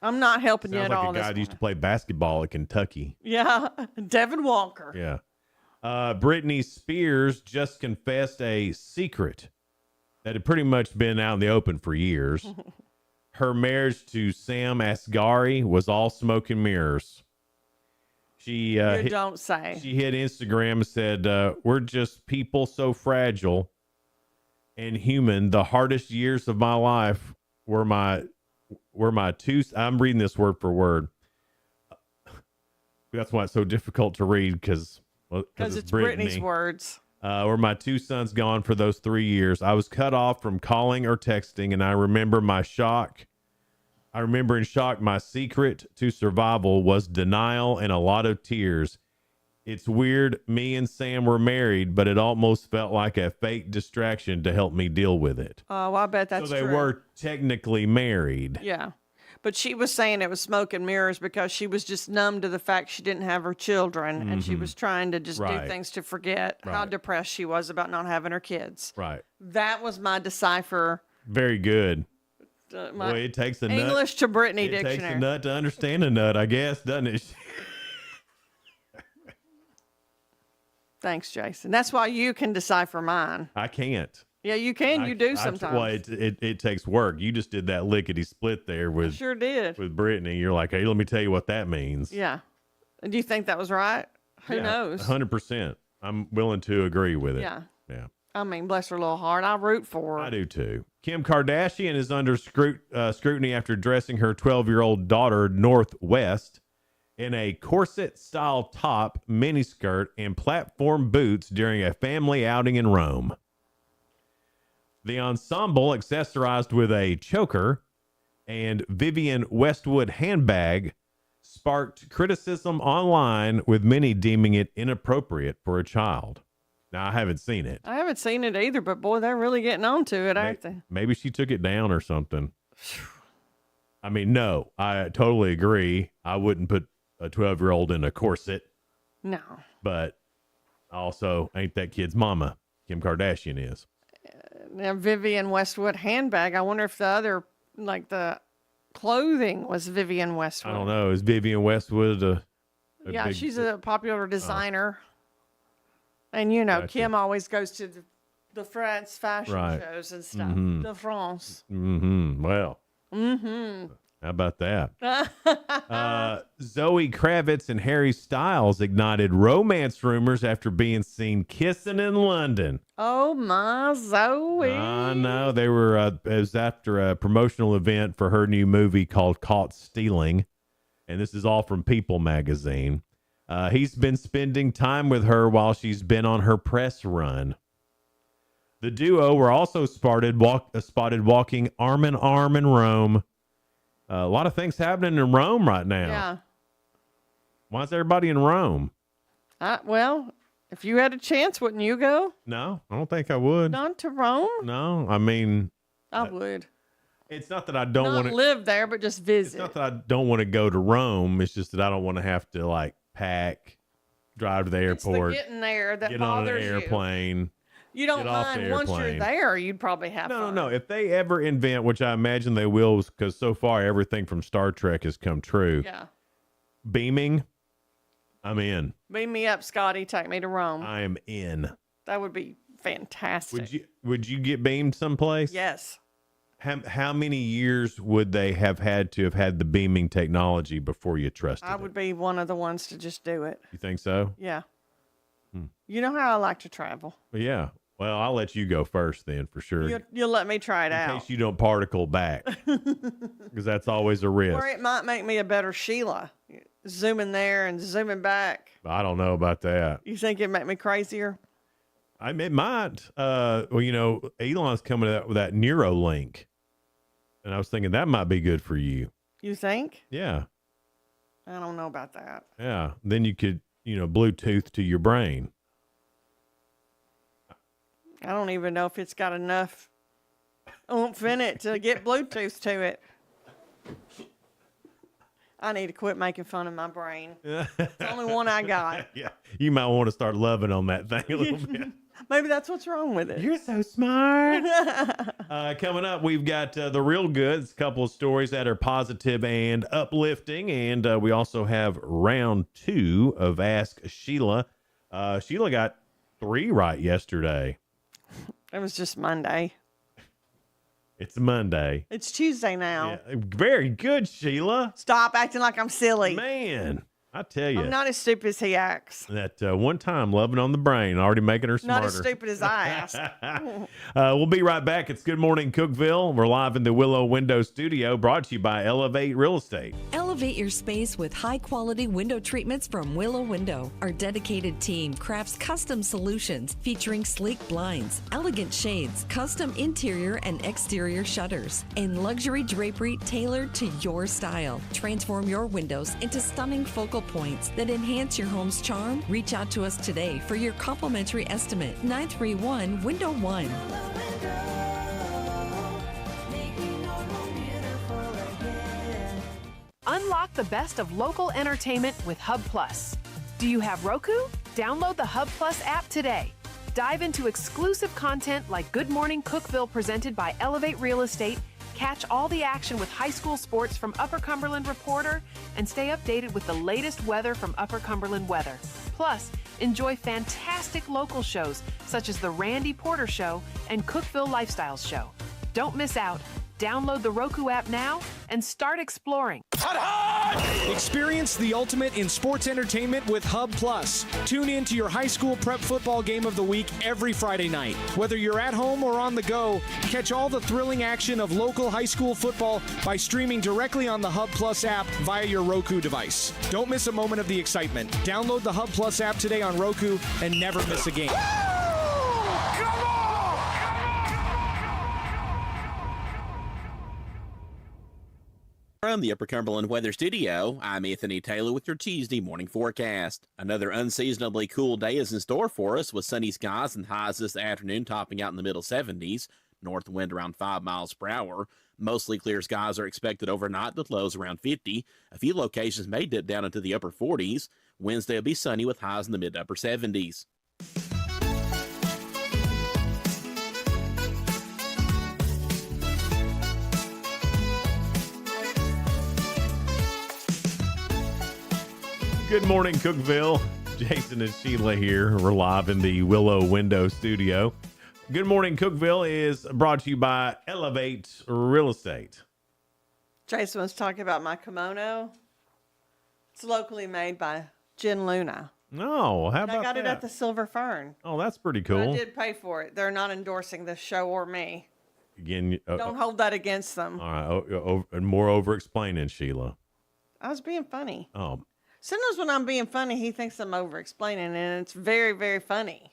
I'm not helping you at all. Sounds like a guy that used to play basketball at Kentucky. Yeah, Devin Walker. Yeah. Britney Spears just confessed a secret that had pretty much been out in the open for years. Her marriage to Sam Asghari was all smoke and mirrors. She don't say. She hit Instagram and said, "We're just people so fragile and human. The hardest years of my life were my two." I'm reading this word for word. That's why it's so difficult to read because it's Britney's words. Were my 2 sons gone for those 3 years? I was cut off from calling or texting, and I remember in shock, my secret to survival was denial and a lot of tears. It's weird. Me and Sam were married, but it almost felt like a fake distraction to help me deal with it. Oh, I bet that's true. So they true. were technically married. Yeah. But she was saying it was smoke and mirrors because she was just numb to the fact she didn't have her children, and she was trying to just do things to forget how depressed she was about not having her kids. Right. That was my decipher. Very good. My Boy, it takes a English to Britney dictionary. It dictionary. takes a nut to understand a nut, I guess, doesn't it? Thanks, Jason. That's why you can decipher mine. I can't. Yeah, you can. You do sometimes. Well, it takes work. You just did that lickety split there with sure did with Brittany. You're like, hey, let me tell you what that means. Yeah. Do you think that was right? Who knows? 100%. I'm willing to agree with it. Yeah. Yeah. I mean, bless her little heart. I root for her. I do too. Kim Kardashian is under scrutiny after dressing her 12-year-old daughter Northwest in a corset-style top, miniskirt, and platform boots during a family outing in Rome. The ensemble, accessorized with a choker and Vivienne Westwood handbag, sparked criticism online, with many deeming it inappropriate for a child. Now, I haven't seen it. I haven't seen it either, but boy, they're really getting on to it, aren't they? Maybe she took it down or something. I mean, no, I totally agree. I wouldn't put a 12-year-old in a corset. No. But also, ain't that kid's mama. Kim Kardashian is. Now, Vivienne Westwood handbag. I wonder if the other, like the clothing was Vivienne Westwood. I don't know. Is Vivienne Westwood a yeah, big, she's a popular designer. And, you know, Gotcha. Kim always goes to the France fashion Right. shows and stuff. Mhm. The France. Well, Mm-hmm. how about that? Zoe Kravitz and Harry Styles ignited romance rumors after being seen kissing in London. Oh, my Zoe. I know. They were, it was after a promotional event for her new movie called Caught Stealing. And this is all from People magazine. He's been spending time with her while she's been on her press run. The duo were also spotted walking arm in arm in Rome. A lot of things happening in Rome right now. Yeah. Why is everybody in Rome? Well, if you had a chance, wouldn't you go? No, I don't think I would. Not to Rome? No, I mean, I would. it's not that I don't Not want to live there, but just visit. It's not that I don't want to go to Rome. It's just that I don't want to have to like pack, drive to the airport, It's the getting there that get on an bothers airplane. You don't get off the mind once you're airplane. there, you'd probably have fun. No. If they ever invent, which I imagine they will, because so far everything from Star Trek has come true. Yeah. Beaming, I'm in. Beam me up, Scotty. Take me to Rome. I am in. That would be fantastic. Would you get beamed someplace? Yes. How many years would they have had to have had the beaming technology before you trusted I it? would be one of the ones to just do it. You think so? Yeah. Hmm. You know how I like to travel. Well, yeah. Well, I'll let you go first then for sure. You'll let me try it in out. case you don't particle back, because that's always a risk. Or it might make me a better Sheila. zooming there and zooming back. I don't know about that. You think it'd make me crazier? It might. Well, Elon's coming out with that Neuralink, and I was thinking that might be good for you. You think? Yeah. I don't know about that. Yeah. Then you could, Bluetooth to your brain. I don't even know if it's got enough oomph in it to get Bluetooth to it. I need to quit making fun of my brain. It's the only one I got. Yeah. You might want to start loving on that thing a little bit. Maybe that's what's wrong with it. You're so smart. Coming up, we've got the real goods, a couple of stories that are positive and uplifting. And we also have round 2 of Ask Sheila. Sheila got 3 right yesterday. It was just Monday. It's Monday. It's Tuesday now. Yeah, very good, Sheila. Stop acting like I'm silly. Man, I tell you. I'm not as stupid as he acts. That one time loving on the brain, already making her smarter. Not as stupid as I asked. We'll be right back. It's Good Morning Cookeville. We're live in the Willow Window Studio, brought to you by Elevate Real Estate. Elevate your space with high-quality window treatments from Willow Window. Our dedicated team crafts custom solutions featuring sleek blinds, elegant shades, custom interior and exterior shutters, and luxury drapery tailored to your style. Transform your windows into stunning focal points that enhance your home's charm. Reach out to us today for your complimentary estimate. 931-Window-1. Unlock the best of local entertainment with Hub Plus. Do you have Roku? Download the Hub Plus app today. Dive into exclusive content like Good Morning Cookeville presented by Elevate Real Estate. Catch all the action with high school sports from Upper Cumberland Reporter and stay updated with the latest weather from Upper Cumberland Weather. Plus, enjoy fantastic local shows such as The Randy Porter Show and Cookeville Lifestyles Show. Don't miss out. Download the Roku app now and start exploring. Experience the ultimate in sports entertainment with Hub Plus. Tune in to your high school prep football game of the week every Friday night. Whether you're at home or on the go, catch all the thrilling action of local high school football by streaming directly on the Hub Plus app via your Roku device. Don't miss a moment of the excitement. Download the Hub Plus app today on Roku and never miss a game. From the Upper Cumberland Weather Studio, I'm Anthony Taylor with your Tuesday morning forecast. Another unseasonably cool day is in store for us, with sunny skies and highs this afternoon topping out in the middle 70s. North wind around 5 miles per hour. Mostly clear skies are expected overnight with lows around 50. A few locations may dip down into the upper 40s. Wednesday will be sunny with highs in the mid to upper 70s. Good morning, Cookeville. Jason and Sheila here. We're live in the Willow Window Studio. Good Morning Cookeville is brought to you by Elevate Real Estate. Jason was talking about my kimono. It's locally made by Jen Luna. No, how about I got that? it at the Silver Fern. Oh, that's pretty cool. I did pay for it. They're not endorsing this show or me. Again, Don't hold that against them. all right, more over explaining, Sheila. I was being funny. Oh, Sometimes when I'm being funny, he thinks I'm over explaining, and it's very, very funny.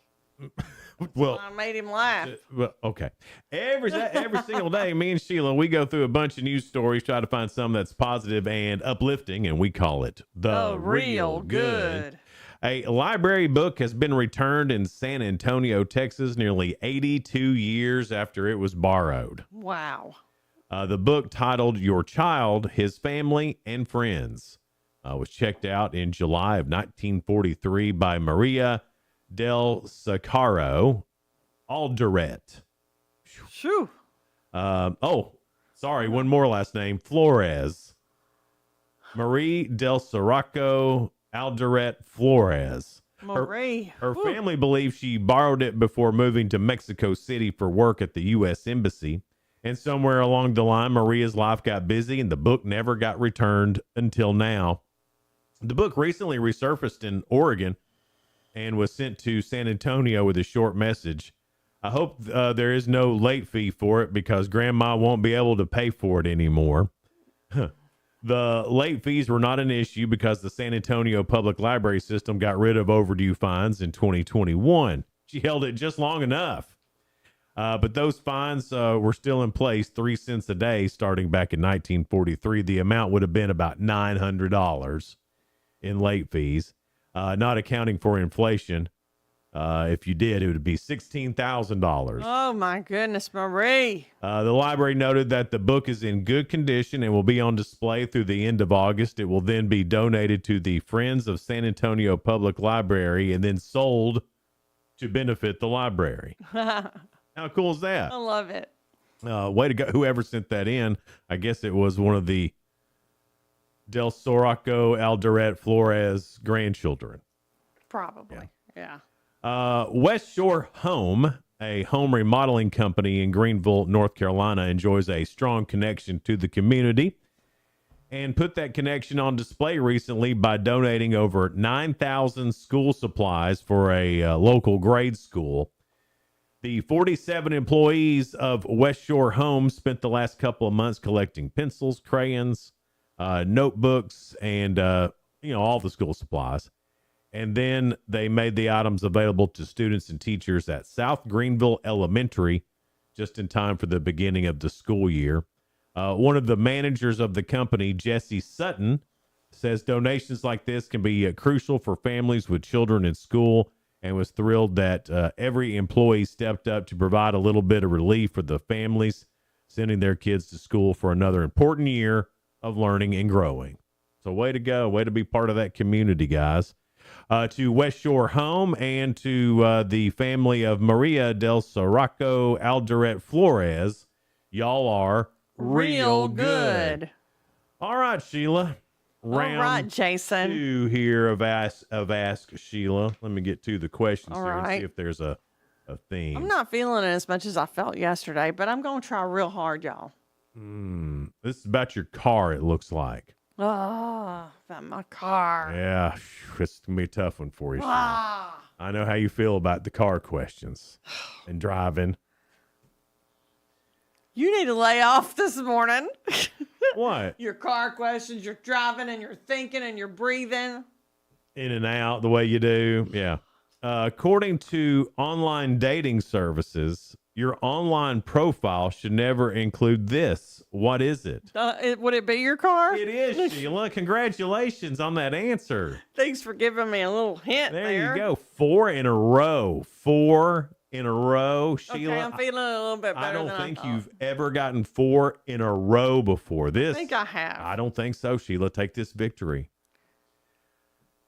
well, I made him laugh. Well, okay. Every single day, me and Sheila, we go through a bunch of news stories, try to find some that's positive and uplifting, and we call it the real good. A library book has been returned in San Antonio, Texas, nearly 82 years after it was borrowed. Wow. The book, titled Your Child, His Family, and Friends, was checked out in July of 1943 by Maria del Socorro Alderete. Shoo. One more last name, Flores. Marie del Socorro Alderete Flores. Marie. Her family believes she borrowed it before moving to Mexico City for work at the U.S. Embassy. And somewhere along the line, Maria's life got busy and the book never got returned until now. The book recently resurfaced in Oregon and was sent to San Antonio with a short message. I hope there is no late fee for it because Grandma won't be able to pay for it anymore. The late fees were not an issue because the San Antonio Public Library System got rid of overdue fines in 2021. She held it just long enough. But those fines were still in place, 3 cents a day, starting back in 1943. The amount would have been about $900 in late fees, not accounting for inflation. If you did, it would be $16,000. Oh, my goodness, Marie. The library noted that the book is in good condition and will be on display through the end of August. It will then be donated to the Friends of San Antonio Public Library and then sold to benefit the library. How cool is that? I love it. Way to go. Whoever sent that in, I guess it was one of the Del Soraco Alderete Flores grandchildren. Probably, yeah. West Shore Home, a home remodeling company in Greenville, North Carolina, enjoys a strong connection to the community and put that connection on display recently by donating over 9,000 school supplies for a local grade school. The 47 employees of West Shore Home spent the last couple of months collecting pencils, crayons, notebooks, and all the school supplies. And then they made the items available to students and teachers at South Greenville Elementary just in time for the beginning of the school year. One of the managers of the company, Jesse Sutton, says donations like this can be crucial for families with children in school, and was thrilled that every employee stepped up to provide a little bit of relief for the families sending their kids to school for another important year of learning and growing. So way to go. Way to be part of that community, guys. To West Shore Home and to the family of Maria Del Soraco Alderete Flores, y'all are real good. All right, Sheila. Round all right, Jason. 2 here of Ask Sheila. Let me get to the questions All here right. and see if there's a theme. I'm not feeling it as much as I felt yesterday, but I'm going to try real hard, y'all. This is about your car, it looks like. Oh, about my car. Yeah, it's going to be a tough one for you, Sheila. Ah. I know how you feel about the car questions and driving. You need to lay off this morning. What? Your car questions, you're driving and you're thinking and you're breathing. In and out the way you do. Yeah. According to online dating services, your online profile should never include this. What is it? Would it be your car? It is, Sheila. Congratulations on that answer. Thanks for giving me a little hint There there. you go. 4 in a row. 4 in a row, Sheila. Okay, I'm feeling a little bit better I don't than think I thought. you've ever gotten 4 in a row before. This, I think I have. I don't think so, Sheila. Take this victory.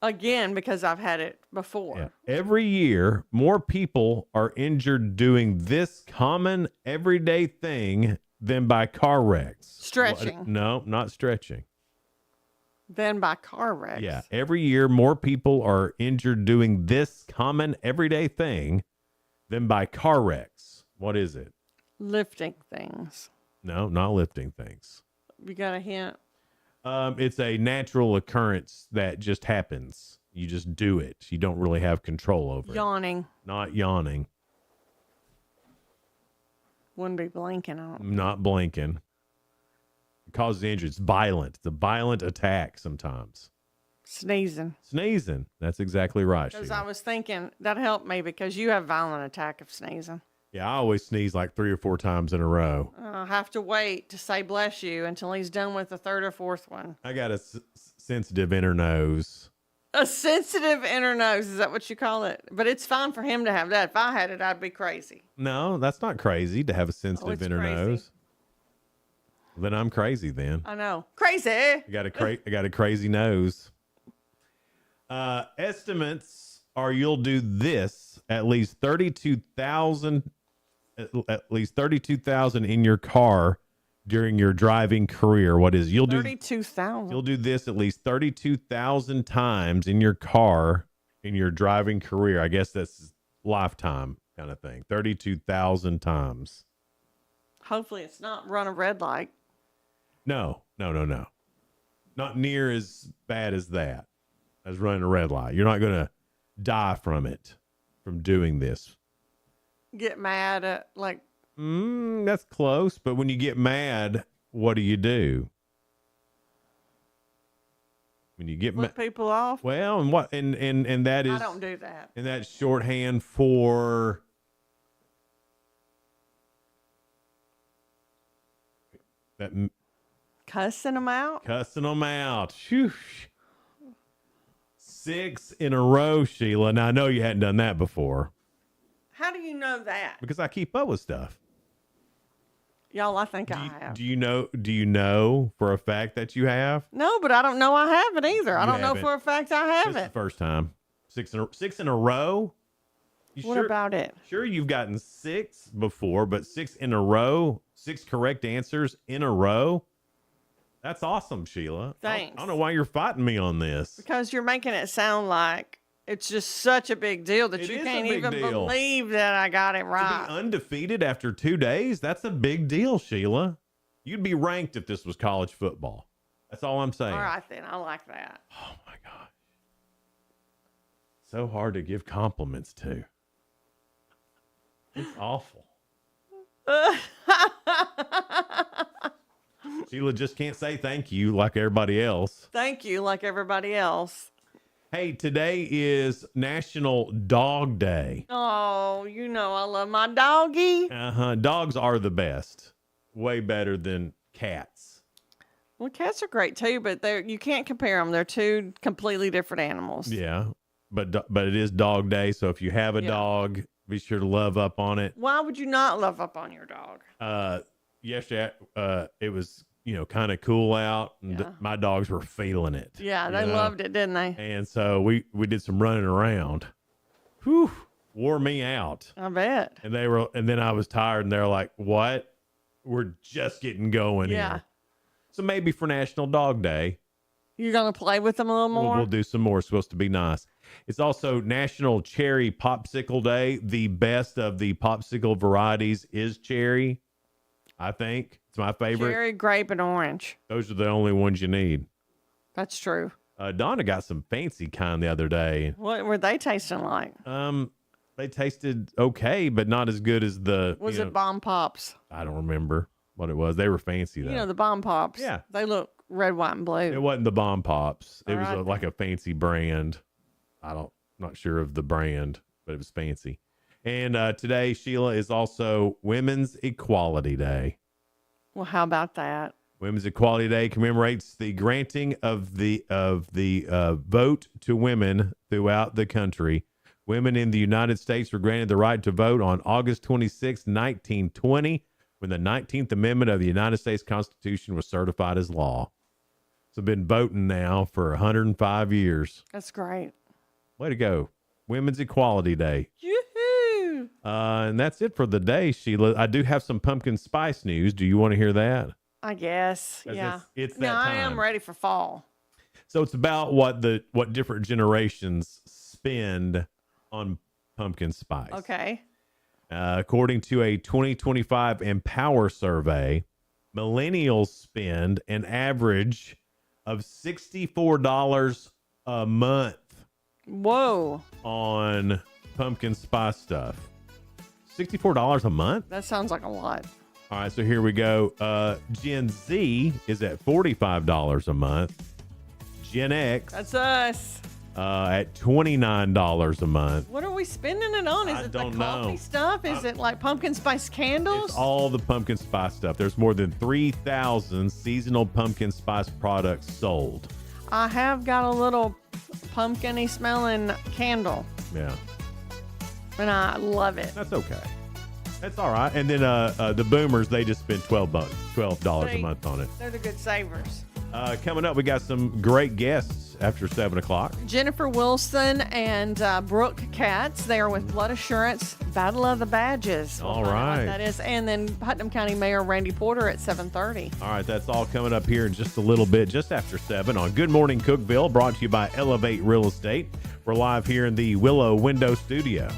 Again, because I've had it before. Yeah. Every year, more people are injured doing this common everyday thing than by car wrecks. Stretching. No, not stretching. Then by car wrecks. Yeah. Every year, more people are injured doing this common everyday thing than by car wrecks. What is it? Lifting things. No, not lifting things. You got a hint? It's a natural occurrence that just happens. You just do it. You don't really have control over it. Yawning. Not yawning. Wouldn't be blinking. I don't. Not blinking. It causes injury. It's violent. It's a violent attack sometimes. Sneezing. Sneezing. That's exactly right. Because Sheila. I was thinking that helped me because you have violent attack of sneezing. Yeah, I always sneeze like 3 or 4 times in a row. I have to wait to say bless you until he's done with the third or fourth one. I got a sensitive inner nose. A sensitive inner nose, is that what you call it? But it's fine for him to have that. If I had it, I'd be crazy. No, that's not crazy to have a sensitive it's inner crazy. nose. Then I'm crazy then. I know. Crazy. I got a crazy nose. Estimates are you'll do this at least 32,000 in your car during your driving career. What is you'll do 32,000. You'll do this at least 32,000 times in your car in your driving career. I guess that's lifetime kind of thing. 32,000 times. Hopefully it's not run a red light. No. Not near as bad as that, as running a red light. You're not going to die from it, from doing this. Get mad at, like, That's close. But when you get mad, what do you do? When you get Flip people off. well, and what and that is I don't do that. And that's shorthand for that Cussing them out. cussing them out. Phew. 6 in a row, Sheila. Now I know you hadn't done that before How do you know that? because I keep up with stuff. Y'all, I think I have. Do you know for a fact that you have? No, but I don't know I haven't either. I You don't know haven't. for a fact I This is the haven't. first time. 6 in a row. You What about it? Sure, you've gotten 6 before, but 6 in a row, 6 correct answers in a row. That's awesome, Sheila. Thanks. I don't know why you're fighting me on this. Because you're making it sound like it's just such a big deal that It you is a can't big even deal. believe that I got it To right. be undefeated after 2 days, that's a big deal, Sheila. You'd be ranked if this was college football. That's all I'm saying. All right, then. I like that. Oh, my gosh. So hard to give compliments to. It's awful. Sheila just can't say thank you like everybody else. Thank you, like everybody else. Hey, today is National Dog Day. Oh, you know I love my doggy. Dogs are the best. Way better than cats. Well, cats are great too, but you can't compare them. They're two completely different animals. Yeah, but it is Dog Day, so if you have a dog, be sure to love up on it. Why would you not love up on your dog? Yesterday, it was kind of cool out, and my dogs were feeling it. Yeah, they loved it, didn't they? And so we did some running around. Whew, wore me out. I bet. And then I was tired, and they're like, "What? We're just getting going here." So maybe for National Dog Day, you're gonna play with them a little more. we'll do some more. It's supposed to be nice. It's also National Cherry Popsicle Day. The best of the popsicle varieties is cherry. I think it's my favorite. Cherry, grape, and orange. Those are the only ones you need. That's true. Donna got some fancy kind the other day. What were they tasting like? They tasted okay, but not as good as the. Was it Bomb Pops? I don't remember what it was. They were fancy though. You know the Bomb Pops. Yeah. They look red, white, and blue. It wasn't the Bomb Pops. It was Alright. like a fancy brand. Not sure of the brand, but it was fancy. And today, Sheila, is also Women's Equality Day. Well, how about that? Women's Equality Day commemorates the granting of the vote to women throughout the country. Women in the United States were granted the right to vote on August 26, 1920, when the 19th Amendment of the United States Constitution was certified as law. So been voting now for 105 years. That's great. Way to go. Women's Equality Day. Yoo-hoo! And that's it for the day, Sheila. I do have some pumpkin spice news. Do you want to hear that? I guess. 'Cause Yeah. it's no, that I am time. ready for fall. So it's about what different generations spend on pumpkin spice. Okay. According to a 2025 Empower survey, millennials spend an average of $64 a month. Whoa. On pumpkin spice stuff. $64 a month? That sounds like a lot. All right, so here we go. Gen Z is at $45 a month. Gen X That's us. at $29 a month. What are we spending it on? Is I it the don't coffee know. stuff? Is it like pumpkin spice candles? It's all the pumpkin spice stuff. There's more than 3,000 seasonal pumpkin spice products sold. I have got a little pumpkin-y smelling candle, Yeah, and I love it. that's okay. That's all right. And then the boomers, they just spend $12 a See? month on it. They're the good savers. Coming up, we got some great guests after 7 o'clock. Jennifer Wilson and Brooke Katz. They are with Blood Assurance Battle of the Badges. We'll All find out right. what that is. And then Putnam County Mayor Randy Porter at 7:30. All right, that's all coming up here in just a little bit, just after 7 on Good Morning Cookeville, brought to you by Elevate Real Estate. We're live here in the Willow Window Studio.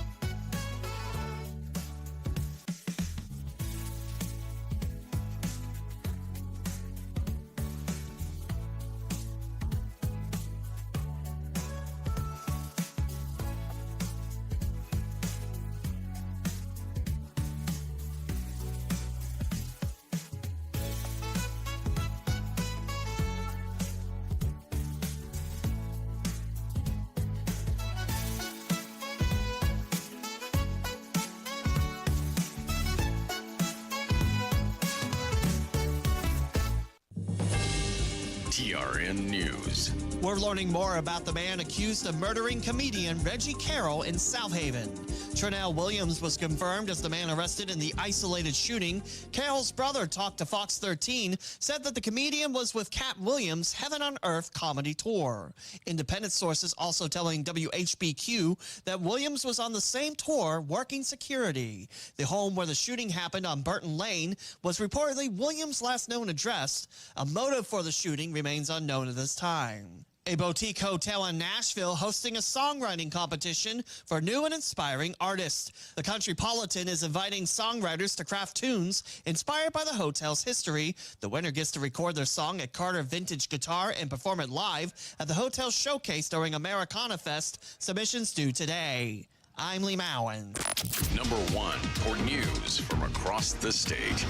TRN News. We're learning more about the man accused of murdering comedian Reggie Carroll in South Haven. Trinell Williams was confirmed as the man arrested in the isolated shooting. Carroll's brother talked to Fox 13, said that the comedian was with Cat Williams' Heaven on Earth comedy tour. Independent sources also telling WHBQ that Williams was on the same tour working security. The home where the shooting happened on Burton Lane was reportedly Williams' last known address. A motive for the shooting remains unknown at this time. A boutique hotel in Nashville hosting a songwriting competition for new and inspiring artists. The Countrypolitan is inviting songwriters to craft tunes inspired by the hotel's history. The winner gets to record their song at Carter Vintage Guitar and perform it live at the hotel's showcase during Americana Fest. Submissions due today. I'm Lee Mowen. Number 1 for news from across the state.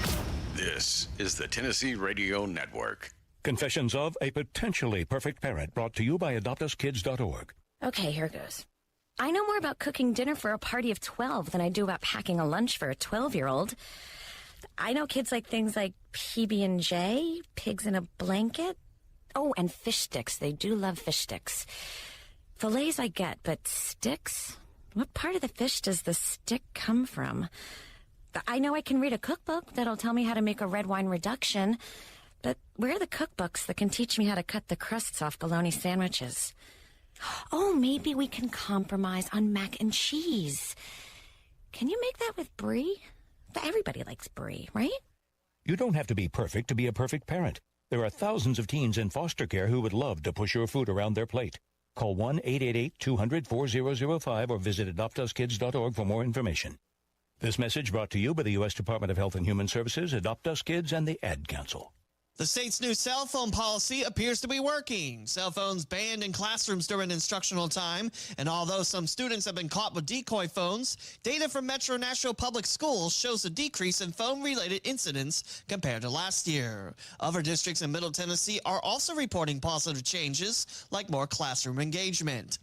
This is the Tennessee Radio Network. Confessions of a Potentially Perfect Parent, brought to you by AdoptUsKids.org. Okay, here goes. I know more about cooking dinner for a party of 12 than I do about packing a lunch for a 12-year-old. I know kids like things like PB&J, pigs in a blanket. Oh, and fish sticks. They do love fish sticks. Fillets I get, but sticks? What part of the fish does the stick come from? I know I can read a cookbook that'll tell me how to make a red wine reduction. But where are the cookbooks that can teach me how to cut the crusts off bologna sandwiches? Oh, maybe we can compromise on mac and cheese. Can you make that with brie? Everybody likes brie, right? You don't have to be perfect to be a perfect parent. There are thousands of teens in foster care who would love to push your food around their plate. Call 1-888-200-4005 or visit AdoptUsKids.org for more information. This message brought to you by the U.S. Department of Health and Human Services, Adopt Us Kids, and the Ad Council. The state's new cell phone policy appears to be working. Cell phones banned in classrooms during instructional time, and although some students have been caught with decoy phones, data from Metro Nashville Public Schools shows a decrease in phone-related incidents compared to last year. Other districts in Middle Tennessee are also reporting positive changes, like more classroom engagement.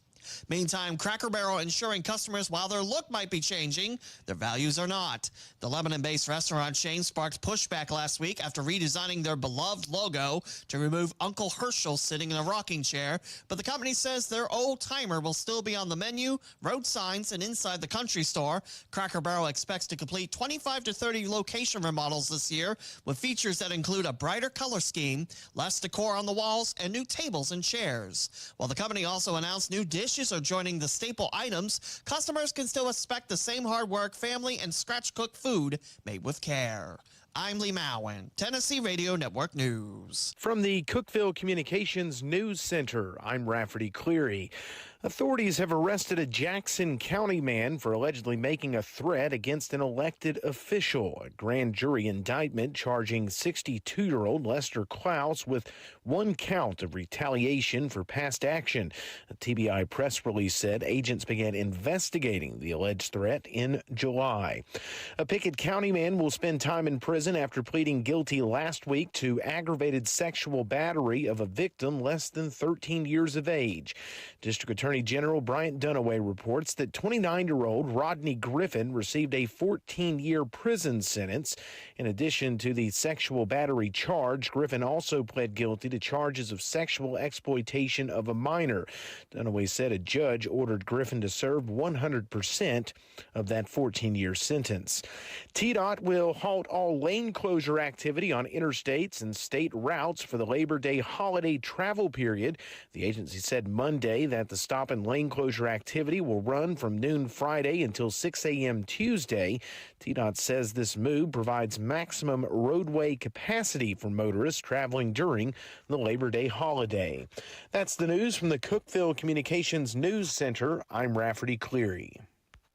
Meantime, Cracker Barrel ensuring customers while their look might be changing, their values are not. The Lebanon-based restaurant chain sparked pushback last week after redesigning their beloved logo to remove Uncle Herschel sitting in a rocking chair, but the company says their old timer will still be on the menu, road signs, and inside the country store. Cracker Barrel expects to complete 25 to 30 location remodels this year with features that include a brighter color scheme, less decor on the walls, and new tables and chairs. While the company also announced new dishes are joining the staple items, customers can still expect the same hard work, family, and scratch-cooked food made with care. I'm Lee Mowen, Tennessee Radio Network News. From the Cookeville Communications News Center, I'm Rafferty Cleary. Authorities have arrested a Jackson County man for allegedly making a threat against an elected official. A grand jury indictment charging 62-year-old Lester Klaus with one count of retaliation for past action. A TBI press release said agents began investigating the alleged threat in July. A Pickett County man will spend time in prison after pleading guilty last week to aggravated sexual battery of a victim less than 13 years of age. District Attorney General Bryant Dunaway reports that 29-year-old Rodney Griffin received a 14-year prison sentence. In addition to the sexual battery charge, Griffin also pled guilty to charges of sexual exploitation of a minor. Dunaway said a judge ordered Griffin to serve 100% of that 14-year sentence. TDOT will halt all lane closure activity on interstates and state routes for the Labor Day holiday travel period. The agency said Monday that the stop and lane closure activity will run from noon Friday until 6 a.m. Tuesday. TDOT says this move provides maximum roadway capacity for motorists traveling during the Labor Day holiday. That's the news from the Cookeville Communications News Center. I'm Rafferty Cleary.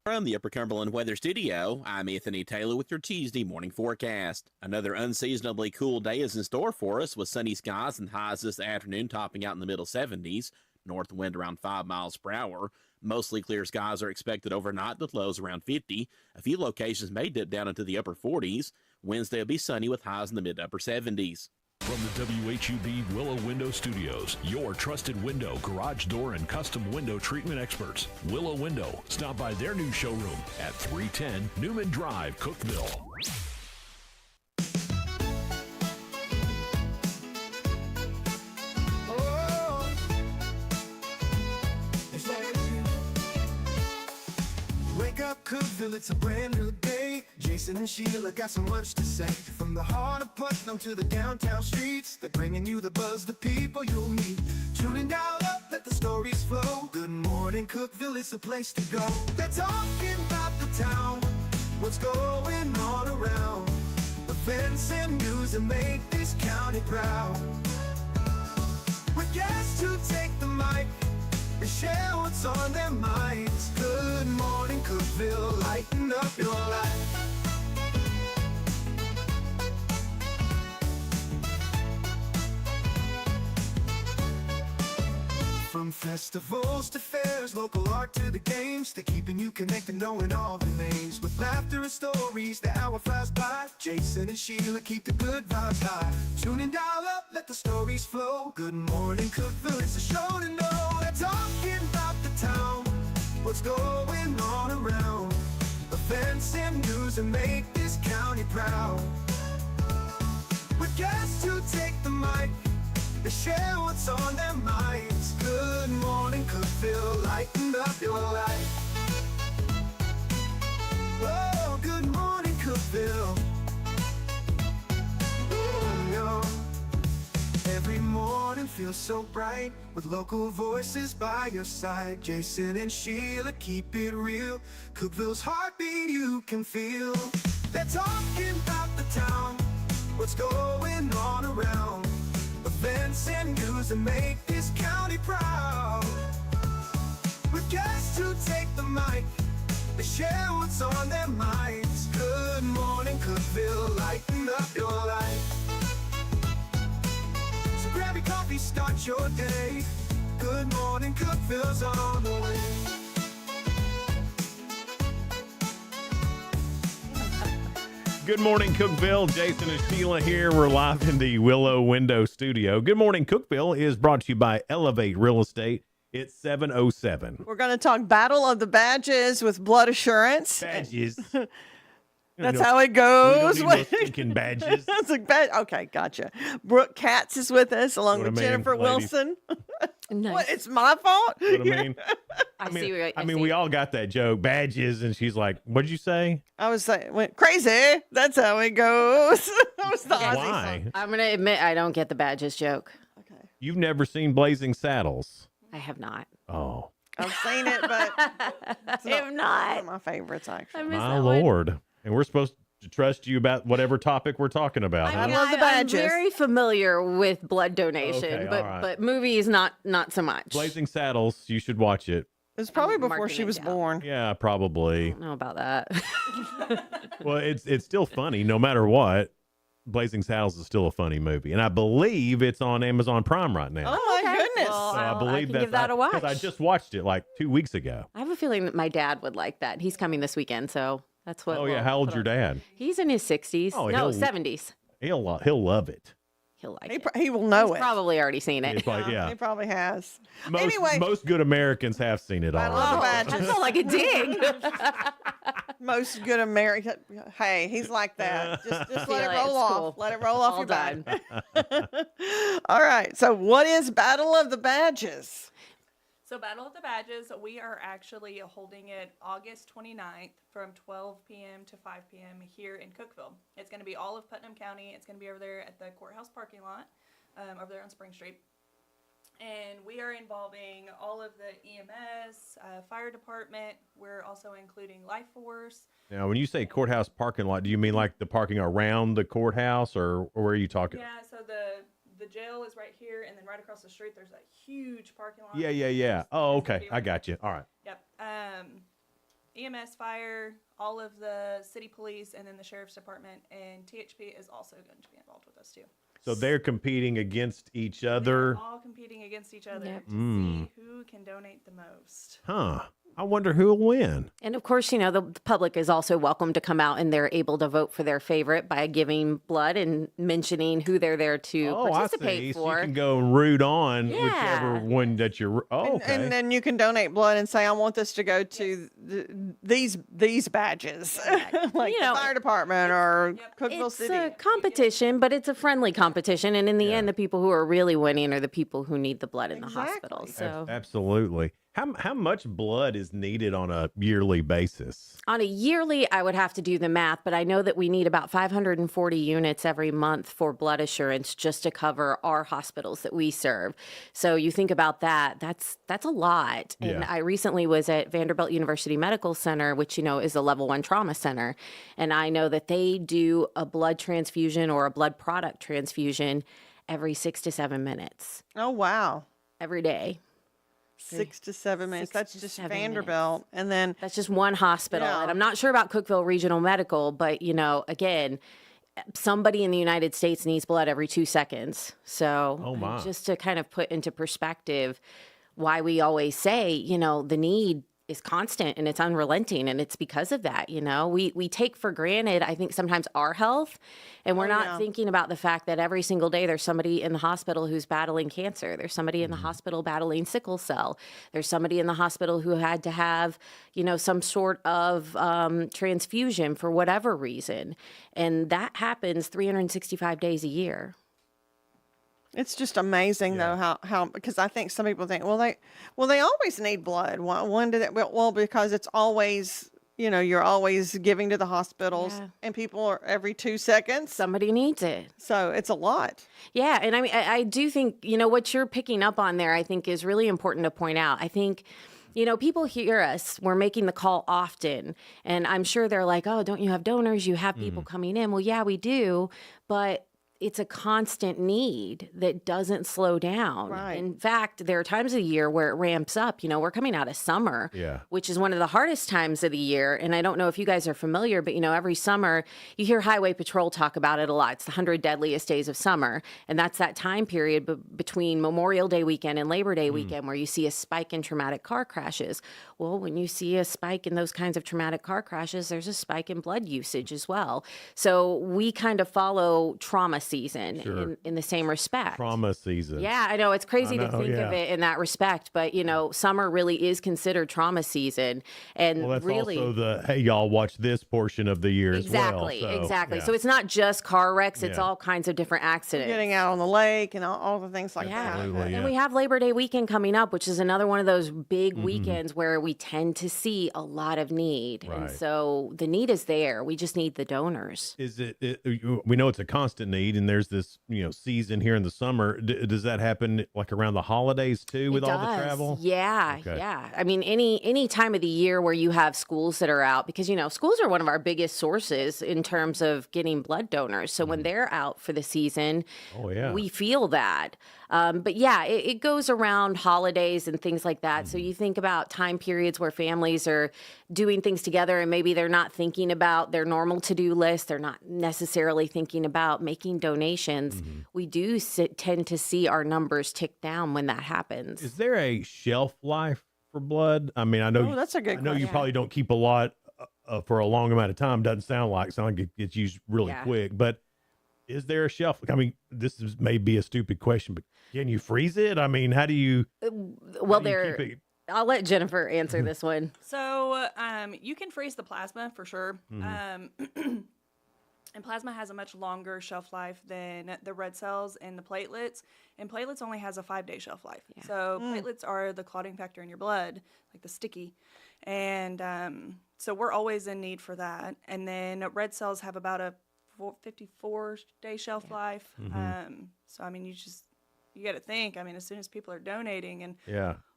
From the Upper Cumberland Weather Studio, I'm Anthony Taylor with your Tuesday morning forecast. Another unseasonably cool day is in store for us with sunny skies and highs this afternoon topping out in the middle 70s. North wind around 5 miles per hour. Mostly clear skies are expected overnight with lows around 50. A few locations may dip down into the upper 40s. Wednesday will be sunny with highs in the mid to upper 70s. From the WHUB Willow Window Studios, your trusted window, garage door, and custom window treatment experts. Willow Window. Stop by their new showroom at 310 Newman Drive, Cookeville. up Cookeville, it's a brand new day. Jason and Sheila got so much to say. From the heart of Putnam to the downtown streets, they're bringing you the buzz, the people you'll meet. Tuning dial up, let the stories flow. Good morning Cookeville, it's the place to go. They're talking about the town, what's going on around. Events and news that make this county proud. With guests who take the mic and share what's on their minds. Good morning Cookeville, lighten up your life. From festivals to fairs, local art to the games, they're keeping you connected, knowing all the names. With laughter and stories, the hour flies by. Jason and Sheila keep the good vibes high. Tune in, dial up, let the stories flow. Good morning Cookeville, it's a show to know. They're talking about the town, what's going on around. Events and news that make this county proud. With guests who take the mic, they share what's on their minds. Good morning Cookeville, lighten up your life. Oh, good morning Cookeville. Yo. Every morning feels so bright with local voices by your side. Jason and Sheila keep it real. Cookeville's heartbeat you can feel. They're talking about the town, what's going on around. Events and news that make this county proud. With guests who take the mic, they share what's on their minds. Good morning Cookeville, lighten up your life. So grab your coffee, start your day. Good morning Cookeville's on the way. Good morning, Cookeville. Jason and Sheila here. We're live in the Willow Window Studio. Good morning, Cookeville is brought to you by Elevate Real Estate. It's 7:07. We're going to talk Battle of the Badges with Blood Assurance. Badges. That's how it goes. We don't need no stinking badges. It's like okay, gotcha. Brooke Katz is with us along with Jennifer ladies? Wilson. What, it's my fault? You know what I mean? I see. We all got that joke, badges, and she's like, "What did you say?" I was like, went crazy. That's how it goes. That was the Aussie Why? song. I'm gonna admit I don't get the badges joke. You've never seen Blazing Saddles? I have not. Oh, I've seen it, but it's I have not. one of my favorites actually. my Lord! And we're supposed to trust you about whatever topic we're talking about. I mean, love the badges. I'm very familiar with blood donation, Okay, but all right. but movies not so much. Blazing Saddles, you should watch it. It was probably before marking she it was down. born. Yeah, probably. I don't know about that. Well, it's still funny no matter what. Blazing Saddles is still a funny movie, and I believe it's on Amazon Prime right now. Oh my goodness! Well, So I believe can give that a watch. because I just watched it like 2 weeks ago. I have a feeling that my dad would like that. He's coming this weekend, so that's what. Oh yeah, how old's your dad? He's in his 60s. Oh, no, he'll- 70s. He'll love it. He'll like it. He will know He's it. probably already seen it. It's like, yeah. He probably has. Most, Anyway. most good Americans have seen it Battle already. of the That Badges. felt like a dig. Most good American. Hey, he's like that. Just let Feel it it. roll It's off. cool. Let it roll off All your back. done. All right. So, what is Battle of the Badges? So Battle of the Badges, we are actually holding it August 29th from 12 p.m. to 5 p.m. here in Cookeville. It's going to be all of Putnam County. It's going to be over there at the courthouse parking lot, over there on Spring Street. And we are involving all of the EMS, fire department. We're also including Life Force. Now, when you say courthouse parking lot, do you mean like the parking around the courthouse, or where are you talking? Yeah, so the jail is right here, and then right across the street there's a huge parking lot. Yeah. Oh, okay. I got you. All right. Yep. EMS, fire, all of the city police, and then the sheriff's department, and THP is also going to be involved with us too. So they're competing against each other. They're all competing against each other to Mm. see who can donate the most. Huh. I wonder who'll win. And of course, you know, the public is also welcome to come out and they're able to vote for their favorite by giving blood and mentioning who they're there to participate I see. So for. you can go and root on Yeah. whichever one that you're. Oh, okay. And then you can donate blood and say, I want this to go to these badges, like You know, the fire department or Cookeville It's City. a competition, but it's a friendly competition. And in the end, the people who are really winning are the people who need the blood in the hospital. So Absolutely. How much blood is needed on a yearly basis? On a yearly, I would have to do the math, but I know that we need about 540 units every month for blood assurance just to cover our hospitals that we serve. So you think about that, that's a lot. And I recently was at Vanderbilt University Medical Center, which, is a level 1 trauma center. And I know that they do a blood transfusion or a blood product transfusion every 6 to 7 minutes. Oh, wow. Every day. 6 to 7 minutes. That's just minutes. Vanderbilt. And then that's just one hospital. Yeah. And I'm not sure about Cookeville Regional Medical, but again, somebody in the United States needs blood every 2 seconds. So just to kind of put into perspective why we always say, the need is constant and it's unrelenting, and it's because of that. We take for granted, I think, sometimes our health, and we're not thinking about the fact that every single day there's somebody in the hospital who's battling cancer. There's somebody in the hospital battling sickle cell. There's somebody in the hospital who had to have some sort of transfusion for whatever reason, and that happens 365 days a year. It's just amazing though how because I think some people think they always need blood. When did it? Well, because it's always you're always giving to the hospitals, and people are every 2 seconds somebody needs it. So it's a lot. Yeah, and I mean I do think what you're picking up on there I think is really important to point out. I think people hear us. We're making the call often, and I'm sure they're like, "Oh, don't you have donors? You have people coming in." Well, yeah, we do, but it's a constant need that doesn't slow down. Right. In fact, there are times of the year where it ramps up. We're coming out of summer, which is one of the hardest times of the year. And I don't know if you guys are familiar, but every summer you hear Highway Patrol talk about it a lot. It's the 100 deadliest days of summer. And that's that time period between Memorial Day weekend and Labor Day weekend where you see a spike in traumatic car crashes. Well, when you see a spike in those kinds of traumatic car crashes, there's a spike in blood usage as well. So we kind of follow trauma season in the same respect. Trauma season. Yeah, I know. It's crazy to think of it in that respect, but summer really is considered trauma season. And that's really also the, hey, y'all watch this portion of the year as well. Exactly. So it's not just car wrecks, it's all kinds of different accidents. Getting out on the lake and all the things like that. Absolutely, And we have Labor Day weekend coming up, which is another one of those big weekends where we tend to see a lot of need. Right. And so the need is there. We just need the donors. Is we know it's a constant need, and there's this season here in the summer. Does that happen like around the holidays too with all the travel? Yeah. I mean, any time of the year where you have schools that are out, because schools are one of our biggest sources in terms of getting blood donors. So when they're out for the season, we feel that. But yeah, it goes around holidays and things like that. So you think about time periods where families are doing things together and maybe they're not thinking about their normal to-do list. They're not necessarily thinking about making donations. We do tend to see our numbers tick down when that happens. Is there a shelf life for blood? I mean, I know that's a good I know you question. probably don't keep a lot for a long amount of time. Doesn't sound like it gets used really quick, but is there a shelf? I mean, may be a stupid question, but can you freeze it? I mean, how do you? I'll let Jennifer answer this one. So you can freeze the plasma for sure. And plasma has a much longer shelf life than the red cells and the platelets. And platelets only has a 5-day shelf life. Yeah. So platelets are the clotting factor in your blood, like the sticky. And so we're always in need for that. And then red cells have about a 54-day shelf life. So, I mean, you got to think, I mean, as soon as people are donating and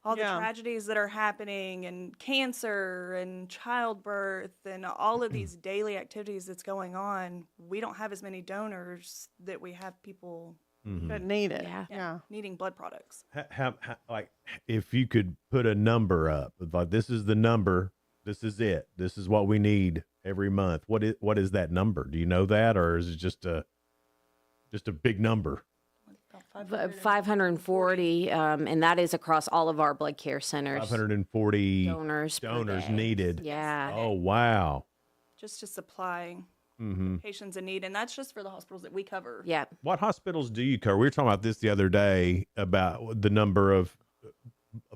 all the tragedies that are happening and cancer and childbirth and all of these daily activities that's going on, we don't have as many donors that we have people that need it. Needing blood products. How, like, if you could put a number up, like this is the number, this is it, this is what we need every month. What is that number? Do you know that, or is it just a big number? 540, and that is across all of our blood care centers. 540 donors needed. Yeah. Oh, wow. Just to supply patients in need, and that's just for the hospitals that we cover. Yeah. What hospitals do you cover? We were talking about this the other day about the number of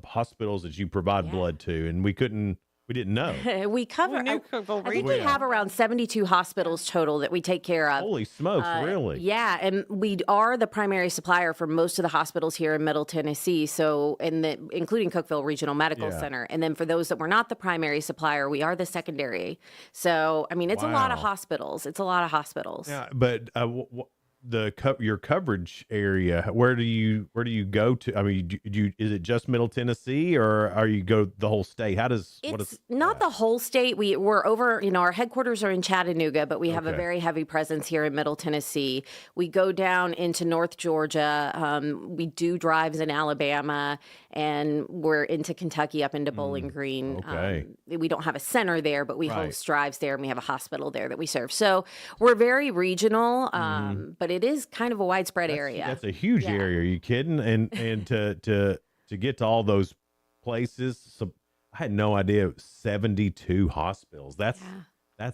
hospitals that you provide blood to, and we couldn't We didn't know. We cover. I think we have around 72 hospitals total that we take care of. Holy smokes, really? Yeah, and we are the primary supplier for most of the hospitals here in Middle Tennessee. So, including Cookeville Regional Medical Center, and then for those that we're not the primary supplier, we are the secondary. So, I mean, it's a lot of hospitals. It's a lot of hospitals. Yeah, but your coverage area, where do you go to? I mean, is it just Middle Tennessee, or are you go the whole state? It's not the whole state. We're over, our headquarters are in Chattanooga, but we have a very heavy presence here in Middle Tennessee. We go down into North Georgia. We do drives in Alabama, and we're into Kentucky up into Bowling Green. Okay. We don't have a center there, but we host drives there, and we have a hospital there that we serve. So we're very regional, but it is kind of a widespread area. That's a huge area. Are you kidding? And to get to all those places, so I had no idea. 72 hospitals. That's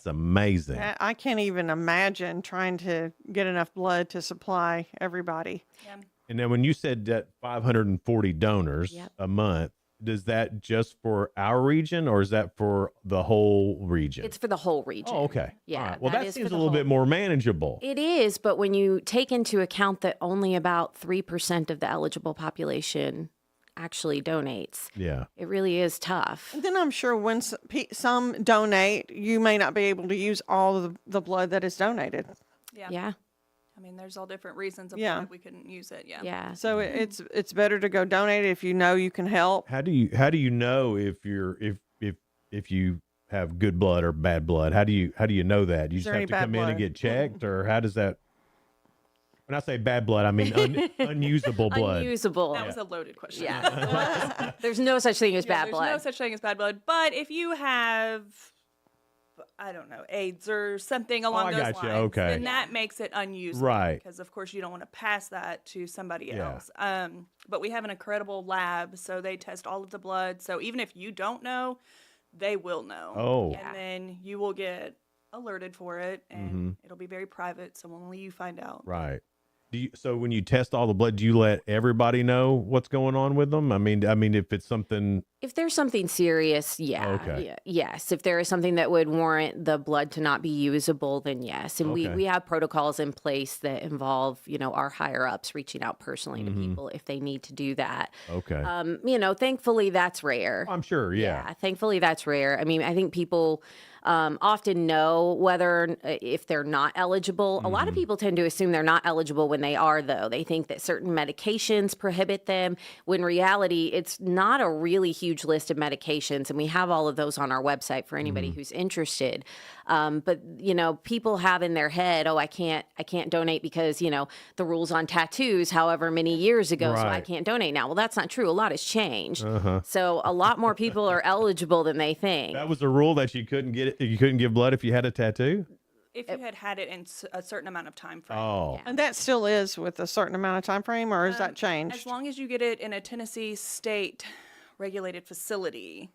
amazing. I can't even imagine trying to get enough blood to supply everybody. Yeah. And then when you said that 540 donors a month, is that just for our region, or is that for the whole region? It's for the whole region. Oh, okay. Yeah. All right. Well, that seems a little bit more manageable. It is, but when you take into account that only about 3% of the eligible population actually donates, it really is tough. And then I'm sure when some donate, you may not be able to use all of the blood that is donated. Yeah. I mean, there's all different reasons of why we couldn't use it. Yeah. So it's better to go donate if you know you can help. How do you know if you have good blood or bad blood? How do you know that? You just have to come in and get checked, or how does that? When I say bad blood, I mean unusable blood. Unusable. That was a loaded question. Yeah. There's no such thing as bad blood. There's no such thing as bad blood. But if you have, I don't know, AIDS or something along those lines, then that makes it unusable. Right. Because, of course, you don't want to pass that to somebody else. But we have an incredible lab, so they test all of the blood. So even if you don't know, they will know. Oh. And then you will get alerted for it, and it'll be very private, so only you find out. Right. So when you test all the blood, do you let everybody know what's going on with them? I mean, if it's something. If there's something serious, yes. If there is something that would warrant the blood to not be usable, then yes. And we have protocols in place that involve, our higher ups reaching out personally to people if they need to do that. Okay. Thankfully that's rare. I'm sure. Yeah. Thankfully that's rare. I mean, I think people often know whether if they're not eligible. A lot of people tend to assume they're not eligible when they are, though. They think that certain medications prohibit them, when in reality, it's not a really huge list of medications, and we have all of those on our website for anybody who's interested. But people have in their head, I can't donate because the rules on tattoos, however many years ago, so I can't donate now. Well, that's not true. A lot has changed, so a lot more people are eligible than they think. That was a rule that you couldn't give blood if you had a tattoo. If you had it in a certain amount of time frame. Oh. And that still is with a certain amount of time frame, or has that changed? As long as you get it in a Tennessee state regulated facility,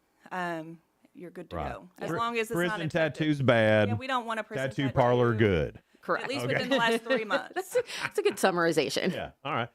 you're good to go. As long as it's not prison tattoos bad. Yeah, we don't want a prison tattoo parlor good. Correct. At least within the last 3 months. It's a good summarization. Yeah. All right.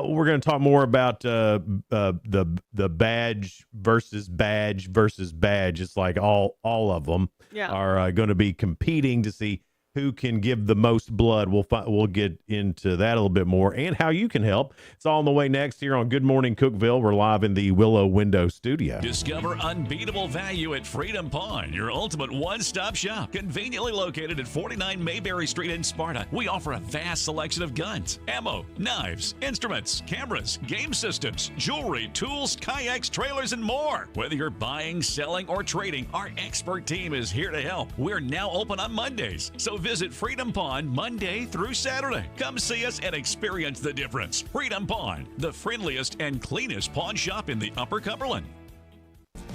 We're going to talk more about the badge versus badge versus badge. It's like all of them are going to be competing to see who can give the most blood. We'll get into that a little bit more, and how you can help. It's all on the way next here on Good Morning Cookeville. We're live in the Willow Window Studio. Discover unbeatable value at Freedom Pawn, your ultimate one-stop shop. Conveniently located at 49 Mayberry Street in Sparta, we offer a vast selection of guns, ammo, knives, instruments, cameras, game systems, jewelry, tools, kayaks, trailers, and more. Whether you're buying, selling, or trading, our expert team is here to help. We're now open on Mondays, so visit Freedom Pawn Monday through Saturday. Come see us and experience the difference. Freedom Pawn, the friendliest and cleanest pawn shop in the Upper Cumberland.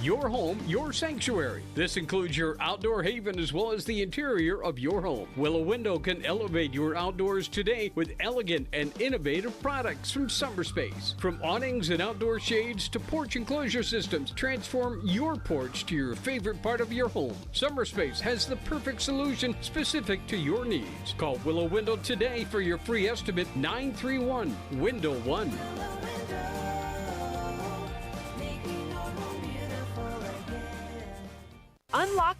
Your home, your sanctuary. This includes your outdoor haven as well as the interior of your home. Willow Window can elevate your outdoors today with elegant and innovative products from SummerSpace. From awnings and outdoor shades to porch enclosure systems, transform your porch to your favorite part of your home. SummerSpace has the perfect solution specific to your needs. Call Willow Window today for your free estimate, 931-WINDOW-1.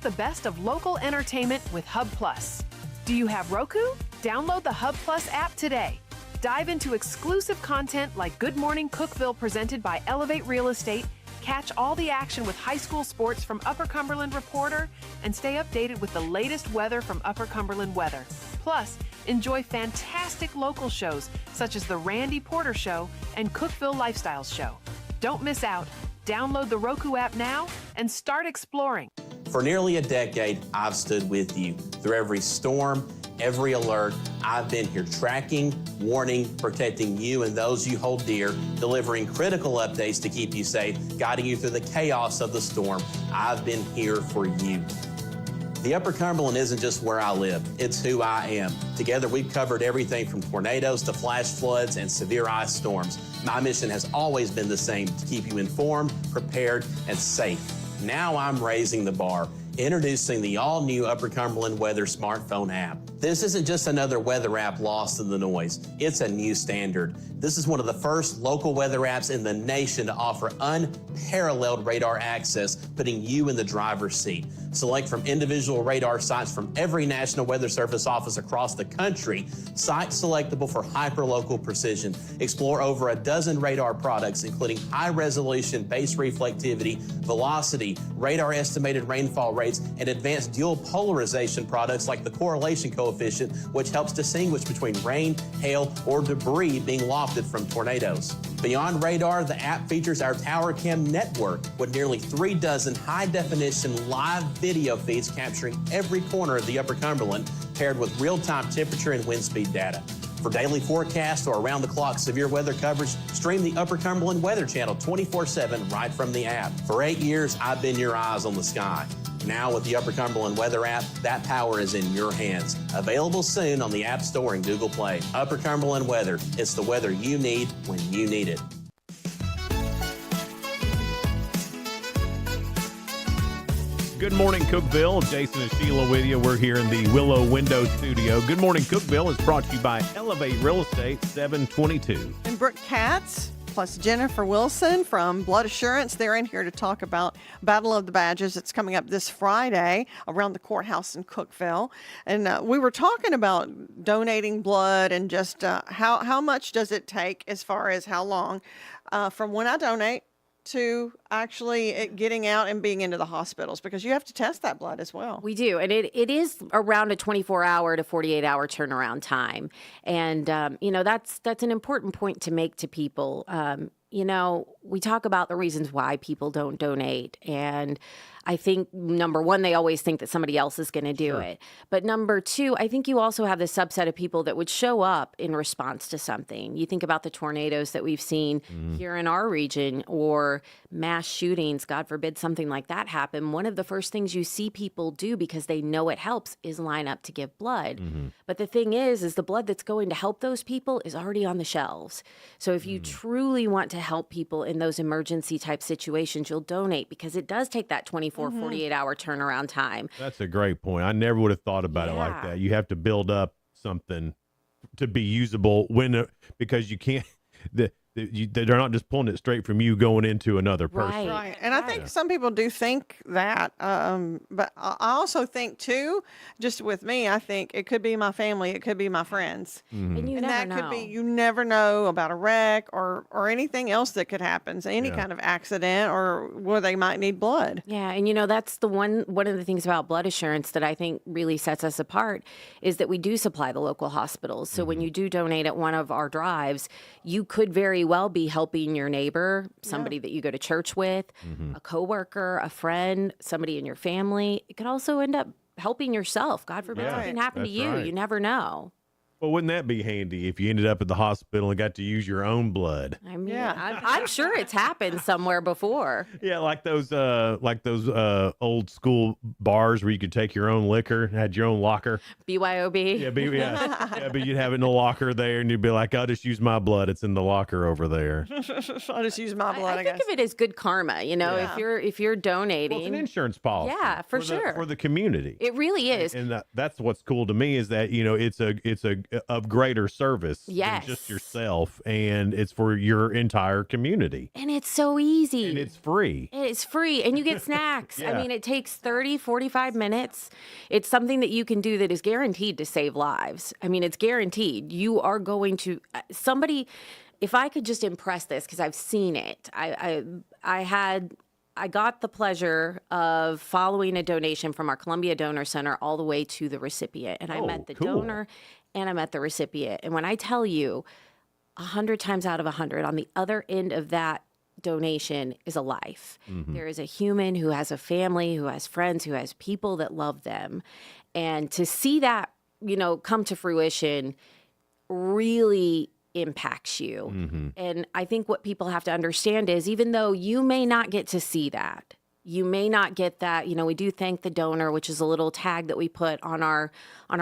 the best of local entertainment with Hub Plus. Do you have Roku? Download the Hub Plus app today. Dive into exclusive content like Good Morning Cookeville presented by Elevate Real Estate, catch all the action with high school sports from Upper Cumberland Reporter, and stay updated with the latest weather from Upper Cumberland Weather. Plus, enjoy fantastic local shows such as The Randy Porter Show and Cookeville Lifestyles Show. Don't miss out. Download the Roku app now and start exploring. For nearly a decade, I've stood with you through every storm, every alert. I've been here tracking, warning, protecting you and those you hold dear, delivering critical updates to keep you safe, guiding you through the chaos of the storm. I've been here for you. The Upper Cumberland isn't just where I live, it's who I am. Together, we've covered everything from tornadoes to flash floods and severe ice storms. My mission has always been the same, to keep you informed, prepared, and safe. Now I'm raising the bar, introducing the all-new Upper Cumberland Weather smartphone app. This isn't just another weather app lost in the noise. It's a new standard. This is one of the first local weather apps in the nation to offer unparalleled radar access, putting you in the driver's seat. Select from individual radar sites from every National Weather Service office across the country, sites selectable for hyper-local precision. Explore over a dozen radar products, including high-resolution base reflectivity, velocity, radar estimated rainfall rates, and advanced dual polarization products like the correlation coefficient, which helps distinguish between rain, hail, or debris being lofted from tornadoes. Beyond radar, the app features our Tower Cam network with nearly 3 dozen high-definition live video feeds capturing every corner of the Upper Cumberland, paired with real-time temperature and wind speed data. For daily forecasts or around-the-clock severe weather coverage, stream the Upper Cumberland Weather Channel 24/7 right from the app. For 8 years, I've been your eyes on the sky. Now with the Upper Cumberland Weather app, that power is in your hands. Available soon on the App Store and Google Play. Upper Cumberland Weather. It's the weather you need when you need it. Good morning, Cookeville. Jason and Sheila with you. We're here in the Willow Window Studio. Good morning, Cookeville is brought to you by Elevate Real Estate 722. And Brooke Katz plus Jennifer Wilson from Blood Assurance. They're in here to talk about Battle of the Badges. It's coming up this Friday around the courthouse in Cookeville. And we were talking about donating blood and just how much does it take as far as how long from when I donate to actually it getting out and being into the hospitals, because you have to test that blood as well. We do. And it is around a 24-hour to 48-hour turnaround time. And, that's an important point to make to people. We talk about the reasons why people don't donate. And I think, number one, they always think that somebody else is going to do it. But number two, I think you also have the subset of people that would show up in response to something. You think about the tornadoes that we've seen here in our region, or mass shootings, God forbid something like that happen. One of the first things you see people do, because they know it helps, is line up to give blood. But the thing is the blood that's going to help those people is already on the shelves. So if you truly want to help people in those emergency type situations, you'll donate, because it does take that 48-hour turnaround time. That's a great point. I never would have thought about it like that. You have to build up something to be usable because you can't. They're not just pulling it straight from you going into another person. Right. And I think some people do think that. But I also think, too, just with me, I think it could be my family. It could be my friends. And you never know. Could be, you never know about a wreck or anything else that could happen. So any kind of accident or where they might need blood. Yeah. And, that's the one of the things about Blood Assurance that I think really sets us apart is that we do supply the local hospitals. So when you do donate at one of our drives, you could very well be helping your neighbor, somebody that you go to church with, a coworker, a friend, somebody in your family. It could also end up helping yourself. God forbid something happened to you. You never know. Well, wouldn't that be handy if you ended up at the hospital and got to use your own blood? I mean, I'm sure it's happened somewhere before. Yeah, like those old school bars where you could take your own liquor, had your own locker. BYOB. Yeah, but you'd have it in the locker there, and you'd be like, "I'll just use my blood. It's in the locker over there." I'll just use my blood. I think of it as good karma. If you're donating, well, it's an insurance policy. Yeah, for sure, for the community. It really is, and that's what's cool to me is that it's a of greater service Yes. than just yourself, and it's for your entire community. And it's so easy. And it's free. It's free, and you get snacks. Yeah. I mean, it takes 30, 45 minutes. It's something that you can do that is guaranteed to save lives. I mean, it's guaranteed. You are going to somebody. If I could just impress this, because I've seen it. I got the pleasure of following a donation from our Columbia Donor Center all the way to the recipient. And I met the donor and I met the recipient. And when I tell you 100 times out of 100, on the other end of that donation is a life. Mhm. There is a human who has a family, who has friends, who has people that love them. And to see that, come to fruition really impacts you. Mm-hmm. And I think what people have to understand is even though you may not get to see that, you may not get that, we do thank the donor, which is a little tag that we put on our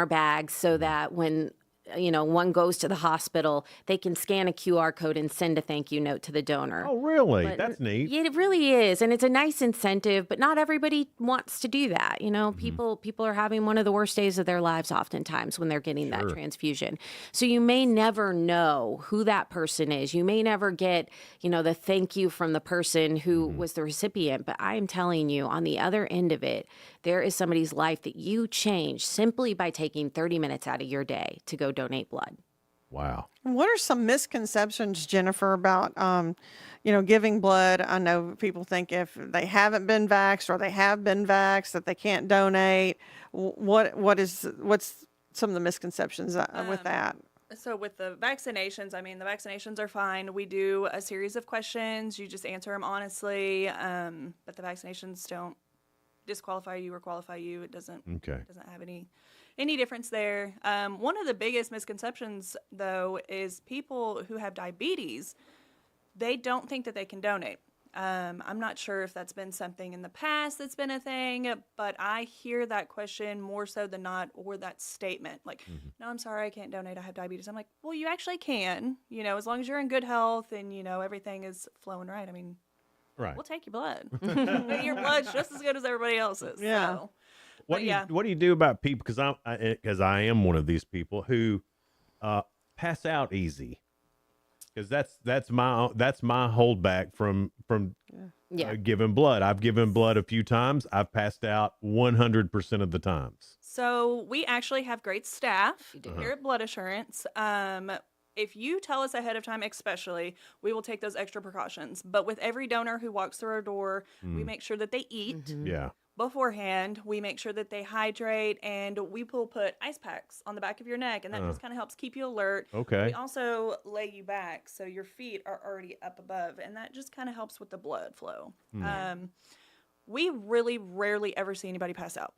bags so that when one goes to the hospital, they can scan a QR code and send a thank you note to the donor. Oh, really? But That's neat. Yeah, it really is. And it's a nice incentive, but not everybody wants to do that. People are having one of the worst days of their lives oftentimes when they're getting that transfusion. So you may never know who that person is. You may never get, the thank you from the person who was the recipient. But I am telling you, on the other end of it, there is somebody's life that you change simply by taking 30 minutes out of your day to go donate blood. Wow. What are some misconceptions, Jennifer, about giving blood? I know people think if they haven't been vaxxed or they have been vaxxed that they can't donate. What's some of the misconceptions with that? So with the vaccinations, the vaccinations are fine. We do a series of questions. You just answer them honestly. But the vaccinations don't disqualify you or qualify you. It doesn't have any difference there. One of the biggest misconceptions, though, is people who have diabetes, they don't think that they can donate. I'm not sure if that's been something in the past that's been a thing, but I hear that question more so than not, or that statement like, no, I'm sorry, I can't donate. I have diabetes. I'm like, well, you actually can, as long as you're in good health and, everything is flowing right. Right. We'll take your blood. Your blood's just as good as everybody else's. Yeah. So. What do you do about people? Because I am one of these people who pass out easy. Because that's my holdback from giving blood. I've given blood a few times. I've passed out 100% of the times. So we actually have great staff here at Blood Assurance. If you tell us ahead of time, especially, we will take those extra precautions. But with every donor who walks through our door, we make sure that they eat. Yeah. Beforehand, we make sure that they hydrate, and we will put ice packs on the back of your neck, and that just kind of helps keep you alert. Okay. We also lay you back so your feet are already up above, and that just kind of helps with the blood flow. We really rarely ever see anybody pass out.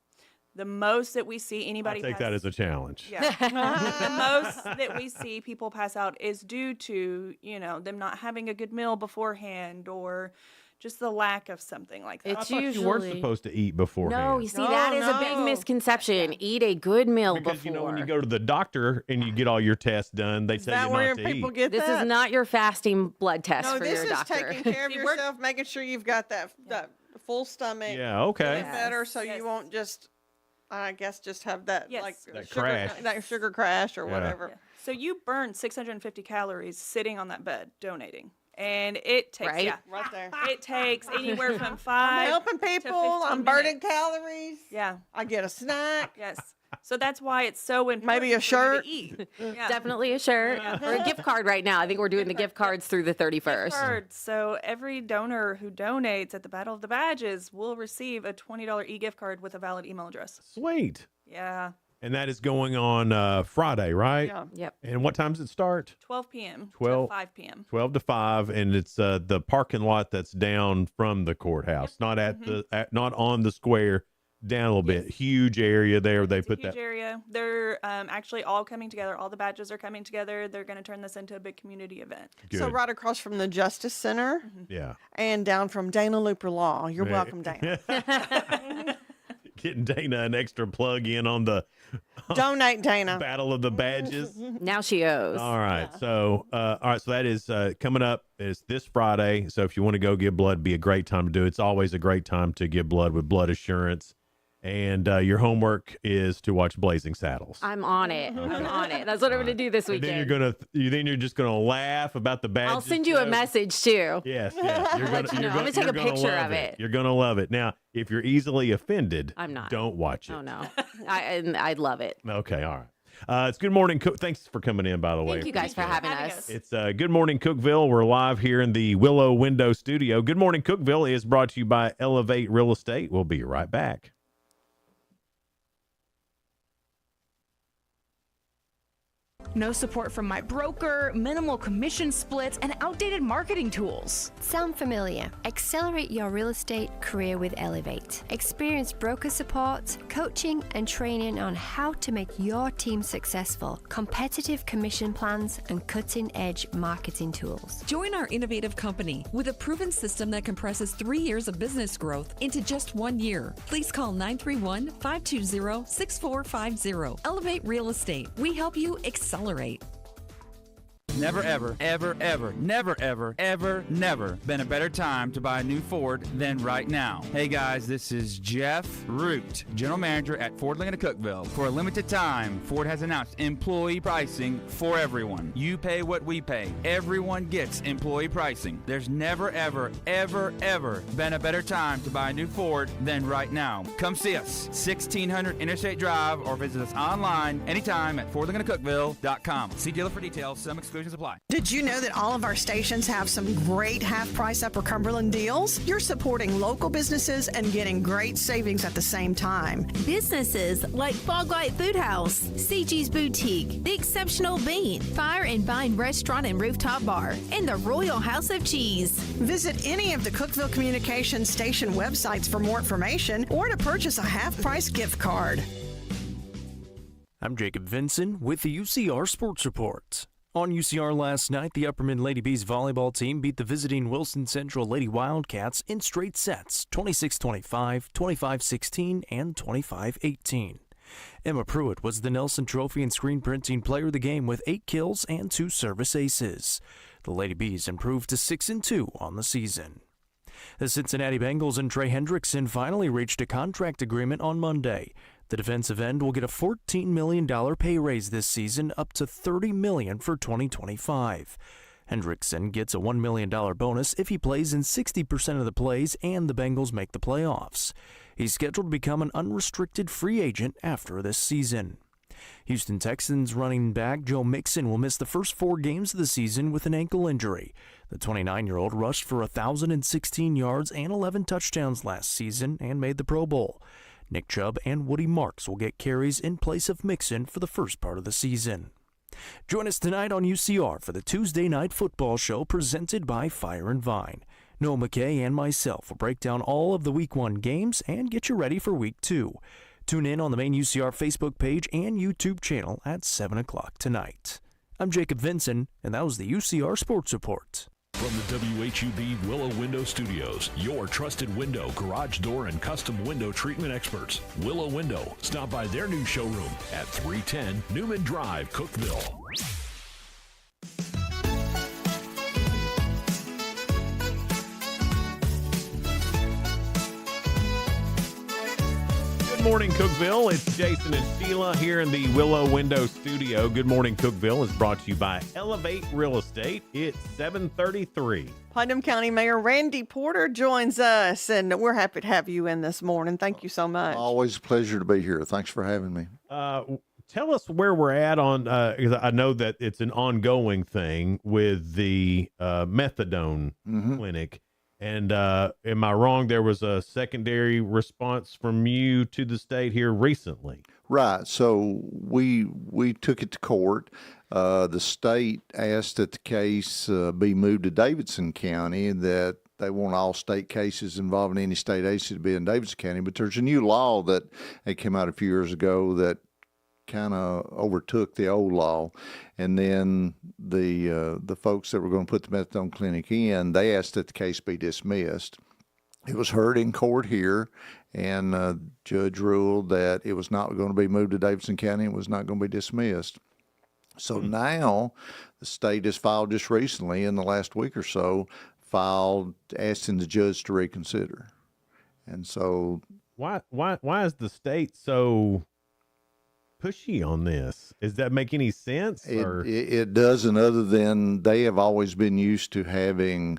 The most that we see anybody I take that as a challenge. Yeah. The most that we see people pass out is due to, them not having a good meal beforehand or just the lack of something like that. I thought you weren't supposed to eat beforehand. No, you see, that is a big misconception. Eat a good meal Because before. when you go to the doctor and you get all your tests done, they tell you not to eat. This is not your fasting blood test No, for this your is doctor. taking care of yourself, making sure you've got that full stomach. Yeah, okay. Feeling better, so you won't just have that That crash. that sugar crash or whatever. So you burn 650 calories sitting on that bed donating. And it takes, Right there. It takes anywhere from 5 I'm helping to people. 15 I'm burning minutes. calories. Yeah. I get a snack. Yes. So that's why it's so important. Maybe a for you shirt. to eat. Yeah. Definitely a shirt or a gift card right now. I think we're doing the gift cards through the 31st. Cards. So every donor who donates at the Battle of the Badges will receive a $20 e-gift card with a valid email address. Sweet. Yeah. And that is going on Friday, right? Yeah. Yep. And what time does it start? 12 p.m. 12 to 5 p.m. 12 to 5, and it's the parking lot that's down from the courthouse, not at not on the square, down a little bit. Huge area there. They put Huge that. area. They're actually all coming together. All the badges are coming together. They're going to turn this into a big community event. Good. So right across from the Justice Center. Yeah. And down from Dana Looper Law. You're Yeah. welcome, Dana. Getting Dana an extra plug in on the Donate, Dana. Battle of the Badges. Now she owes. All right. So, so that is coming up. It's this Friday. So if you want to go give blood, be a great time to do it. It's always a great time to give blood with Blood Assurance. And your homework is to watch Blazing Saddles. I'm on it. I'm on it. That's what I'm going to do this And weekend. then you're just gonna laugh about the badges. I'll send you a message too. Yes. You're gonna, I'm going to take a picture of it. You're gonna love it. Now, if you're easily offended, I'm not. Don't watch it. Oh no, I'd love it. Okay, all right. It's Good Morning Cook. Thanks for coming in, by the way. Thank you guys for having us. It's Good Morning Cookeville. We're live here in the Willow Window Studio. Good Morning Cookeville is brought to you by Elevate Real Estate. We'll be right back. No support from my broker, minimal commission splits, and outdated marketing tools. Sound familiar? Accelerate your real estate career with Elevate. Experience broker support, coaching, and training on how to make your team successful, competitive commission plans, and cutting-edge marketing tools. Join our innovative company with a proven system that compresses 3 years of business growth into just 1 year. Please call 931-520-6450. Elevate Real Estate. We help you accelerate. Never, ever, ever, ever, never, ever, ever, never been a better time to buy a new Ford than right now. Hey guys, this is Jeff Root, General Manager at Ford Lincoln of Cookeville. For a limited time, Ford has announced employee pricing for everyone. You pay what we pay. Everyone gets employee pricing. There's never, ever, ever, ever been a better time to buy a new Ford than right now. Come see us, 1600 Interstate Drive, or visit us online anytime at FordLincolnofCookeville.com. See dealer for details. Some exclusions apply. Did you know that all of our stations have some great half-price Upper Cumberland deals? You're supporting local businesses and getting great savings at the same time. Businesses like Fog Light Food House, CG's Boutique, The Exceptional Bean, Fire and Vine Restaurant and Rooftop Bar, and the Royal House of Cheese. Visit any of the Cookeville Communications station websites for more information or to purchase a half-price gift card. I'm Jacob Vinson with the UCR Sports Report. On UCR last night, the Upperman Lady Bees volleyball team beat the visiting Wilson Central Lady Wildcats in straight sets, 26-25, 25-16, and 25-18. Emma Pruitt was the Nelson Trophy and Screen Printing Player of the Game with 8 kills and 2 service aces. The Lady Bees improved to 6-2 on the season. The Cincinnati Bengals and Trey Hendrickson finally reached a contract agreement on Monday. The defensive end will get a $14 million pay raise this season, up to $30 million for 2025. Hendrickson gets a $1 million bonus if he plays in 60% of the plays and the Bengals make the playoffs. He's scheduled to become an unrestricted free agent after this season. Houston Texans running back Joe Mixon will miss the first 4 games of the season with an ankle injury. The 29-year-old rushed for 1,016 yards and 11 touchdowns last season and made the Pro Bowl. Nick Chubb and Woody Marks will get carries in place of Mixon for the first part of the season. Join us tonight on UCR for the Tuesday Night Football Show presented by Fire and Vine. Noah McKay and myself will break down all of the Week 1 games and get you ready for Week 2. Tune in on the main UCR Facebook page and YouTube channel at 7 o'clock tonight. I'm Jacob Vinson, and that was the UCR Sports Report. From the WHUB Willow Window Studios, your trusted window, garage door, and custom window treatment experts. Willow Window. Stop by their new showroom at 310 Newman Drive, Cookeville. Good morning, Cookeville. It's Jason and Sheila here in the Willow Window Studio. Good Morning Cookeville is brought to you by Elevate Real Estate. It's 7:33. Putnam County Mayor Randy Porter joins us, and we're happy to have you in this morning. Thank you so much. Always a pleasure to be here. Thanks for having me. Tell us where we're at on, because I know that it's an ongoing thing with the methadone clinic. And am I wrong? There was a secondary response from you to the state here recently. Right. So we took it to court. The state asked that the case be moved to Davidson County, and that they want all state cases involving any state agency to be in Davidson County. But there's a new law that came out a few years ago that kind of overtook the old law, and then the folks that were going to put the methadone clinic in, they asked that the case be dismissed. It was heard in court here, and the judge ruled that it was not going to be moved to Davidson County. It was not going to be dismissed. So now the state has filed just recently, in the last week or so, asking the judge to reconsider. And so why is the state so pushy on this? Does that make any sense? It doesn't, other than they have always been used to having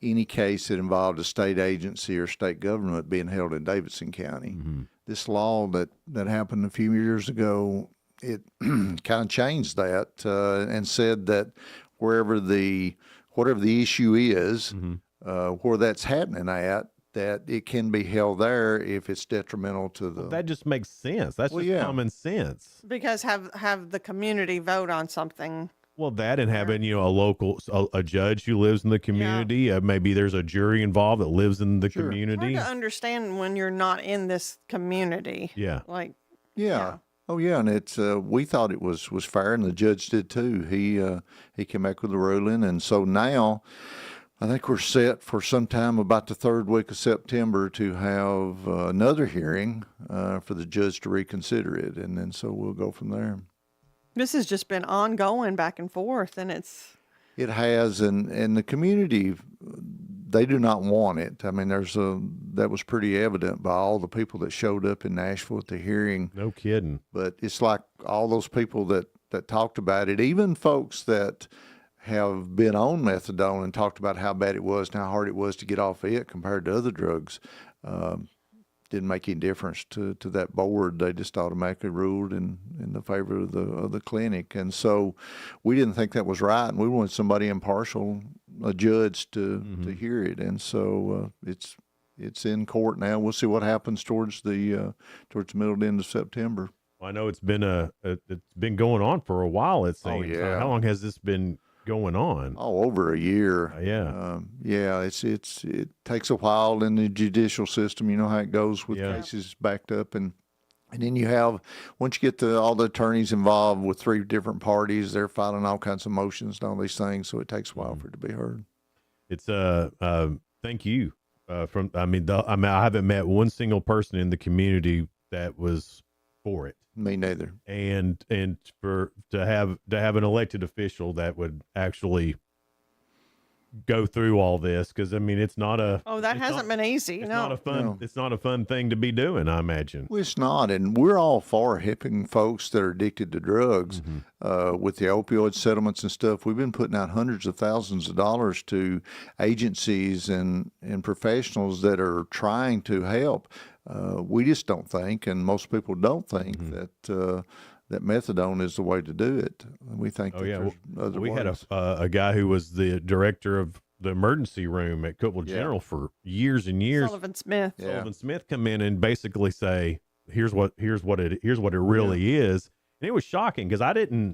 any case that involved a state agency or state government being held in Davidson County. Mm-hmm. This law that happened a few years ago, it kind of changed that and said that whatever the issue is, where that's happening at, that it can be held there if it's detrimental to the. Well, that just makes sense. That's just common sense. Because have the community vote on something. Well, that and having, a judge who lives in the community. Maybe there's a jury involved that lives in the community. It's hard to understand when you're not in this community. Yeah. Yeah. Oh yeah, and it's we thought it was fair, and the judge did too. He came back with a ruling, and so now I think we're set for sometime about the third week of September to have another hearing for the judge to reconsider it, and then so we'll go from there. This has just been ongoing back and forth, and it has, and the community, they do not want it. I mean, that was pretty evident by all the people that showed up in Nashville at the hearing. No kidding. But it's like all those people that talked about it, even folks that have been on methadone and talked about how bad it was and how hard it was to get off it compared to other drugs, didn't make any difference to that board. They just automatically ruled in the favor of the clinic. And so we didn't think that was right, and we wanted somebody impartial, a judge, to hear it. And so it's in court now. We'll see what happens towards the middle to end of September. Well, I know it's been going on for a while, it seems. Oh, yeah. How long has this been going on? Oh, over a year. It takes a while in the judicial system. You know how it goes with cases backed up, and then you have, once you get all the attorneys involved with three different parties, they're filing all kinds of motions and all these things, so it takes a while for it to be heard. It's thank you I haven't met one single person in the community that was for it. Me neither. And to have an elected official that would actually go through all this, because I mean, it's not a. Oh, that hasn't been easy. It's not a fun. It's not a fun thing to be doing, I imagine. Well, it's not, and we're all for helping folks that are addicted to drugs. With the opioid settlements and stuff, we've been putting out hundreds of thousands of dollars to agencies and professionals that are trying to help. We just don't think, and most people don't think that methadone is the way to do it. We think there's other we ways. had a guy who was the director of the emergency room at Cookeville General for years and years. Sullivan Smith. Sullivan Smith come in and basically say, here's what it really is. And it was shocking because I didn't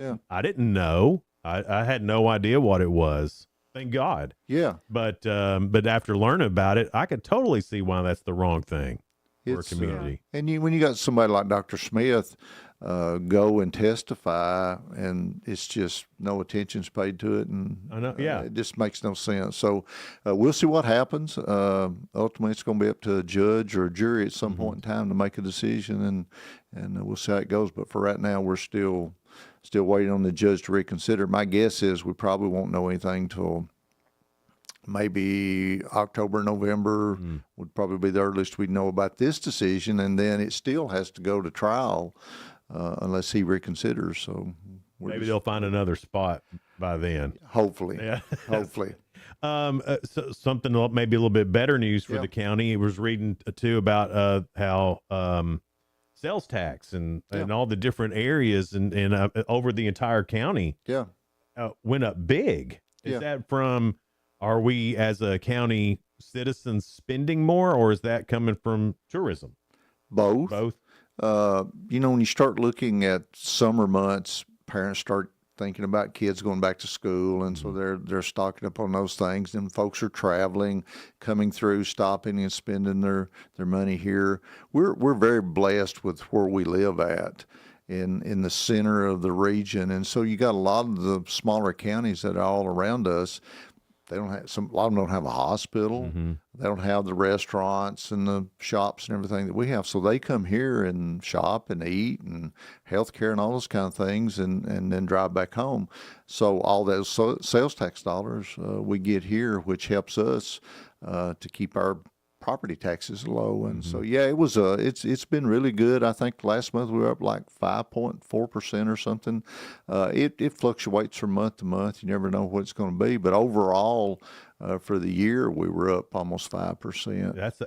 know. I had no idea what it was. Thank God. Yeah. But after learning about it, I could totally see why that's the wrong thing for a community. And when you got somebody like Dr. Smith go and testify, and it's just no attention's paid to it, and I know, it just makes no sense. So we'll see what happens. Ultimately, it's going to be up to a judge or a jury at some point in time to make a decision, and we'll see how it goes. But for right now, we're still waiting on the judge to reconsider. My guess is we probably won't know anything till maybe October, November would probably be the earliest we'd know about this decision, and then it still has to go to trial unless he reconsiders. So maybe they'll find another spot by then. Hopefully, hopefully. So something maybe a little bit better news for the county. I was reading too about how sales tax and all the different areas and over the entire county went up big. Is that from? Are we as a county citizens spending more, or is that coming from tourism? Both. Both. When you start looking at summer months, parents start thinking about kids going back to school, and so they're stocking up on those things. And folks are traveling, coming through, stopping and spending their money here. We're very blessed with where we live at in the center of the region, and so you got a lot of the smaller counties that are all around us. They don't have a lot of them don't have a hospital. They don't have the restaurants and the shops and everything that we have. So they come here and shop and eat and healthcare and all those kind of things, and then drive back home. So all those sales tax dollars we get here, which helps us to keep our property taxes low, and so yeah, it was it's been really good. I think last month we were up like 5.4% or something. It fluctuates from month to month. You never know what it's going to be, but overall. For the year, we were up almost 5%. That's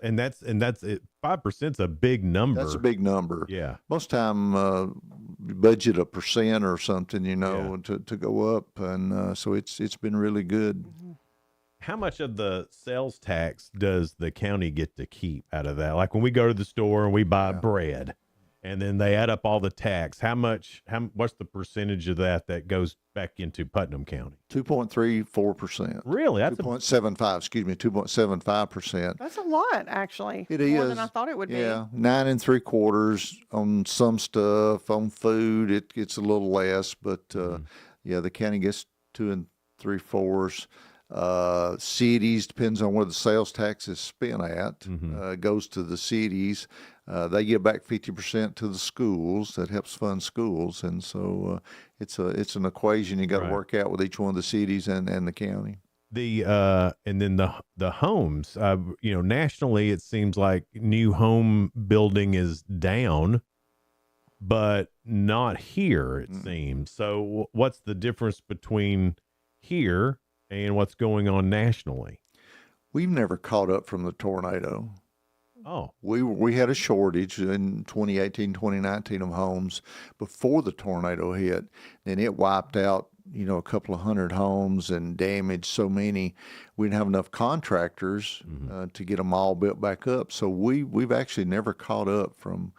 it. 5%'s a big number. That's a big number. Yeah. Most time, budget 1% or something, to go up, and so it's been really good. How much of the sales tax does the county get to keep out of that? Like when we go to the store and we buy bread, and then they add up all the tax. What's the percentage of that goes back into Putnam County? 2.34%. Really? That's 2.75. Excuse me, 2.75%. That's a lot, actually. It More is. than I thought it would be. Yeah, 9 3/4 on some stuff. On food, it gets a little less, but yeah, the county gets 2 3/4. Cities, depends on where the sales tax is spent at, goes to the cities. They give back 50% to the schools. That helps fund schools, and so it's an equation you got to work out with each one of the cities and the county. And then the homes, nationally it seems like new home building is down, but not here. It seems. So what's the difference between here and what's going on nationally? We've never caught up from the tornado. Oh, we had a shortage in 2018, 2019 of homes before the tornado hit. Then it wiped out, a couple of hundred homes and damaged so many. We didn't have enough contractors to get them all built back up. So we've actually never caught up from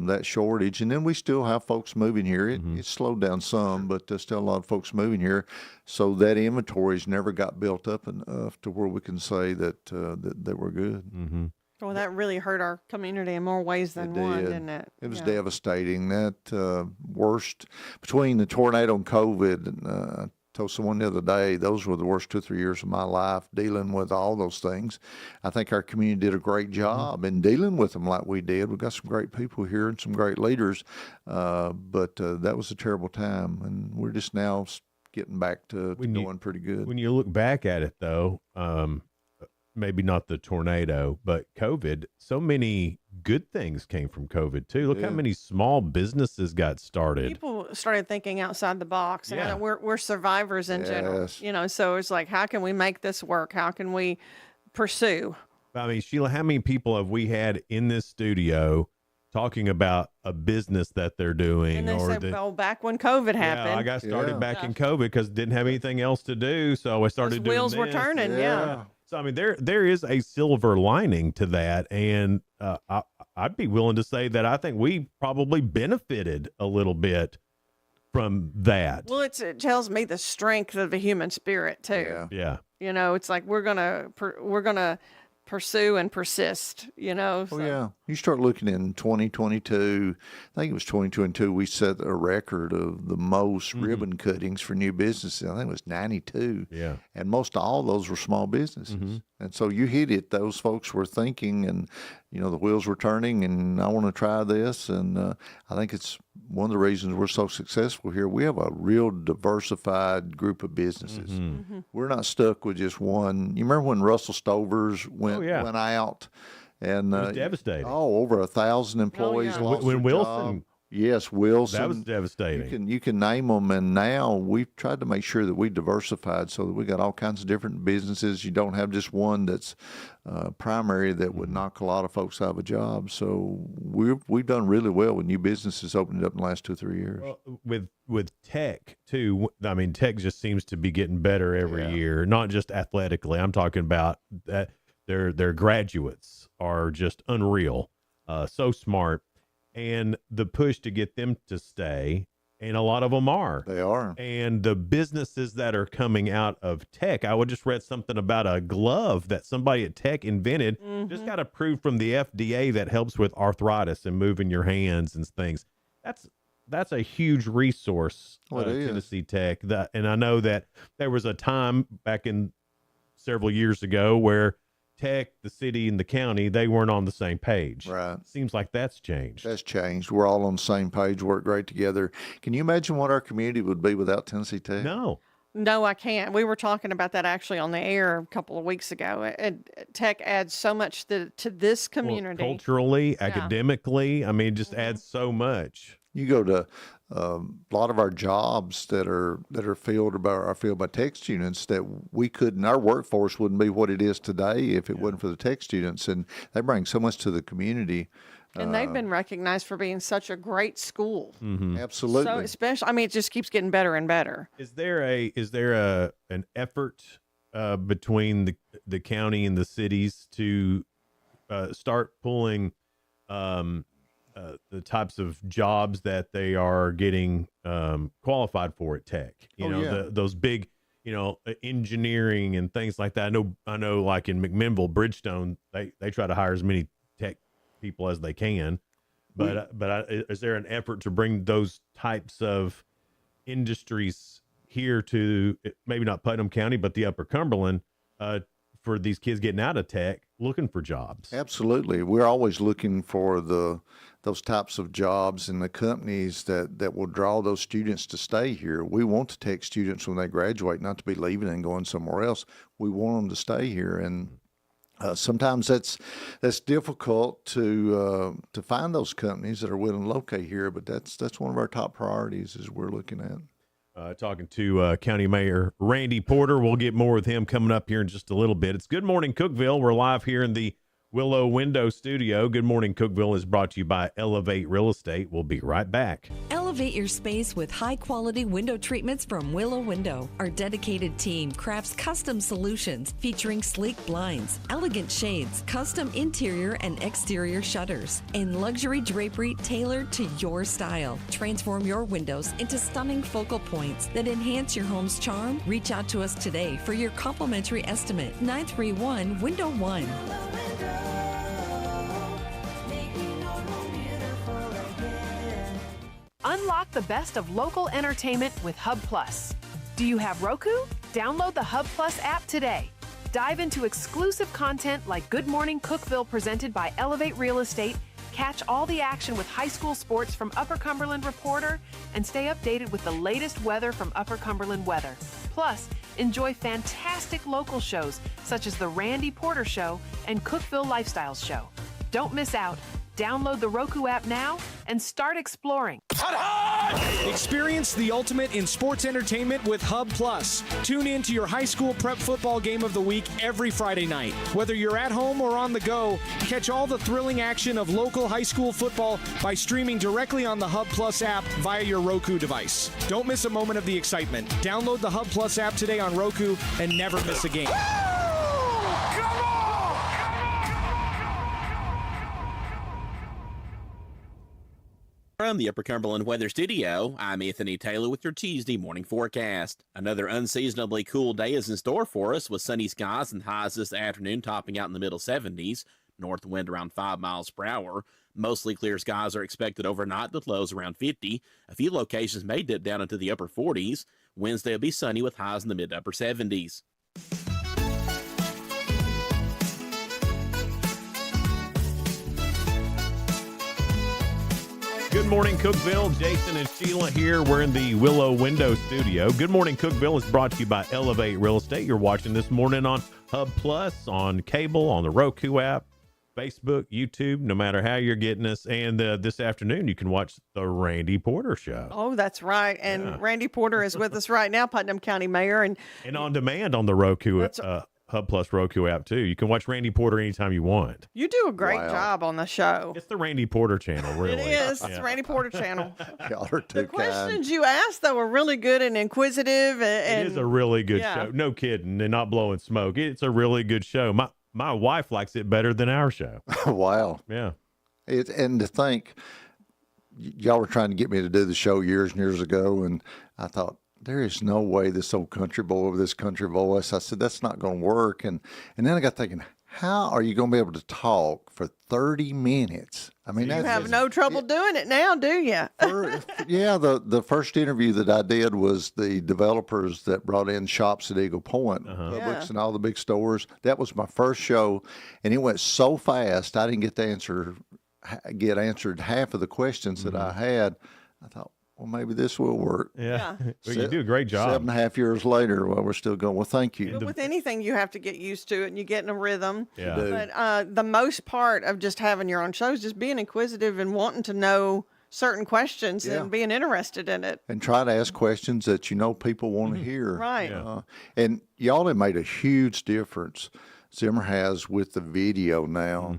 that shortage. And then we still have folks moving here. It slowed down some, but there's still a lot of folks moving here. So that inventory's never got built up enough to where we can say that we're good. Mm-hmm. Well, that really hurt our community in more ways than one, didn't it? It was devastating. That worst between the tornado and COVID. And, I told someone the other day, those were the worst 2 or 3 years of my life dealing with all those things. I think our community did a great job in dealing with them like we did. We've got some great people here and some great leaders, but that was a terrible time, and we're just now getting back to doing pretty good. When you look back at it, though, maybe not the tornado, but COVID, so many good things came from COVID too. Look how many small businesses got started. People started thinking outside the box, and we're survivors in general. So it's like, how can we make this work? How can we pursue? I mean, Sheila, how many people have we had in this studio talking about a business that they're doing? And they said, well, back when COVID happened. I got started back in COVID because didn't have anything else to do, so I started doing wheels were turning. So I mean, there is a silver lining to that, and I'd be willing to say that I think we probably benefited a little bit from that. Well, it tells me the strength of the human spirit too. Yeah. It's like we're gonna pursue and persist. So. Oh yeah, you start looking in 2022. I think it was 2022. We set a record of the most ribbon cuttings for new businesses. I think it was 92. Yeah, and most all those were small businesses. And so you hit it. Those folks were thinking, and the wheels were turning, and I want to try this. And I think it's one of the reasons we're so successful here. We have a real diversified group of businesses. We're not stuck with just one. You remember when Russell Stovers went out? And it was devastating. Over 1,000 employees lost when their Wilson. job. Yes, Wilson. That was devastating. You can name them, and now we've tried to make sure that we diversified so that we got all kinds of different businesses. You don't have just one that's primary that would knock a lot of folks out of a job. So we've done really well with new businesses opening up in the last 2 or 3 years. Well, with tech too. I mean, tech just seems to be getting better every year. Not just athletically. I'm talking about that their graduates are just unreal. So smart. And the push to get them to stay, and a lot of them are. They are. And the businesses that are coming out of tech, I just read something about a glove that somebody at tech invented, just got approved from the FDA that helps with arthritis and moving your hands and things. That's a huge resource, Tennessee Tech. And I know that there was a time back in several years ago where Tech, the city, and the county, they weren't on the same page. Right. Seems like that's changed. That's changed. We're all on the same page, work great together. Can you imagine what our community would be without Tennessee Tech? No. No, I can't. We were talking about that actually on the air a couple of weeks ago. And tech adds so much to this community. Well, culturally, academically, I mean, just adds so much. You go to a lot of our jobs that are filled by tech students that we couldn't. Our workforce wouldn't be what it is today if it wasn't for the tech students, and they bring so much to the community. And they've been recognized for being such a great school. Absolutely. So especially, I mean, it just keeps getting better and better. Is there an effort between the county and the cities to start pulling the types of jobs that they are getting qualified for at Tech? Those big, engineering and things like that. I know, like in McMinnville, Bridgestone, they try to hire as many tech people as they can, but is there an effort to bring those types of industries here to maybe not Putnam County, but the Upper Cumberland, for these kids getting out of tech, looking for jobs? Absolutely. We're always looking for those types of jobs and the companies that will draw those students to stay here. We want the tech students when they graduate not to be leaving and going somewhere else. We want them to stay here, and sometimes that's difficult to find those companies that are willing to locate here, but that's one of our top priorities as we're looking at. Talking to County Mayor Randy Porter. We'll get more with him coming up here in just a little bit. It's Good Morning Cookeville. We're live here in the Willow Window Studio. Good Morning Cookeville is brought to you by Elevate Real Estate. We'll be right back. Elevate your space with high-quality window treatments from Willow Window. Our dedicated team crafts custom solutions featuring sleek blinds, elegant shades, custom interior and exterior shutters, and luxury drapery tailored to your style. Transform your windows into stunning focal points that enhance your home's charm. Reach out to us today for your complimentary estimate. 931-WINDOW-1. Unlock the best of local entertainment with Hub Plus. Do you have Roku? Download the Hub Plus app today. Dive into exclusive content like Good Morning Cookeville presented by Elevate Real Estate. Catch all the action with high school sports from Upper Cumberland Reporter and stay updated with the latest weather from Upper Cumberland Weather. Plus, enjoy fantastic local shows such as The Randy Porter Show and Cookeville Lifestyles Show. Don't miss out. Download the Roku app now and start exploring. Experience the ultimate in sports entertainment with Hub Plus. Tune in to your high school prep football game of the week every Friday night. Whether you're at home or on the go, catch all the thrilling action of local high school football by streaming directly on the Hub Plus app via your Roku device. Don't miss a moment of the excitement. Download the Hub Plus app today on Roku and never miss a game. From the Upper Cumberland Weather Studio, I'm Anthony Taylor with your Tuesday morning forecast. Another unseasonably cool day is in store for us with sunny skies and highs this afternoon topping out in the middle 70s. North wind around 5 miles per hour. Mostly clear skies are expected overnight with lows around 50. A few locations may dip down into the upper 40s. Wednesday will be sunny with highs in the mid to upper 70s. Good morning, Cookeville. Jason and Sheila here. We're in the Willow Window Studio. Good Morning Cookeville is brought to you by Elevate Real Estate. You're watching this morning on Hub Plus, on cable, on the Roku app, Facebook, YouTube, no matter how you're getting us. And this afternoon, you can watch the Randy Porter Show. Oh, that's right. And Randy Porter is with us right now, Putnam County Mayor. And on demand on the Roku Hub Plus Roku app, too. You can watch Randy Porter anytime you want. You do a great job on the show. It's the Randy Porter channel, really. It is. It's the Randy Porter channel. Y'all are too The questions you asked, though, were really good and inquisitive. It is a really good show. No kidding. And not blowing smoke. It's a really good show. My wife likes it better than our show. Wow. Yeah. And to think, y'all were trying to get me to do the show years and years ago, and I thought, there is no way this old country boy with this country voice. I said, that's not going to work. And then I got thinking, how are you going to be able to talk for 30 minutes? I mean, you have no trouble doing it now, do you? Yeah, the first interview that I did was the developers that brought in shops at Eagle Point, Publix and all the big stores. That was my first show, and it went so fast, I didn't get answered half of the questions that I had. I thought, well, maybe this will work. Yeah. Well, you do a great job. 7.5 years later, well, we're still going. Well, thank you. But with anything, you have to get used to it and you get in a rhythm. Yeah. But the most part of just having your own show is just being inquisitive and wanting to know certain questions and being interested in it. And try to ask questions that you know people want to hear. Right. And y'all have made a huge difference, Zimmer has, with the video now.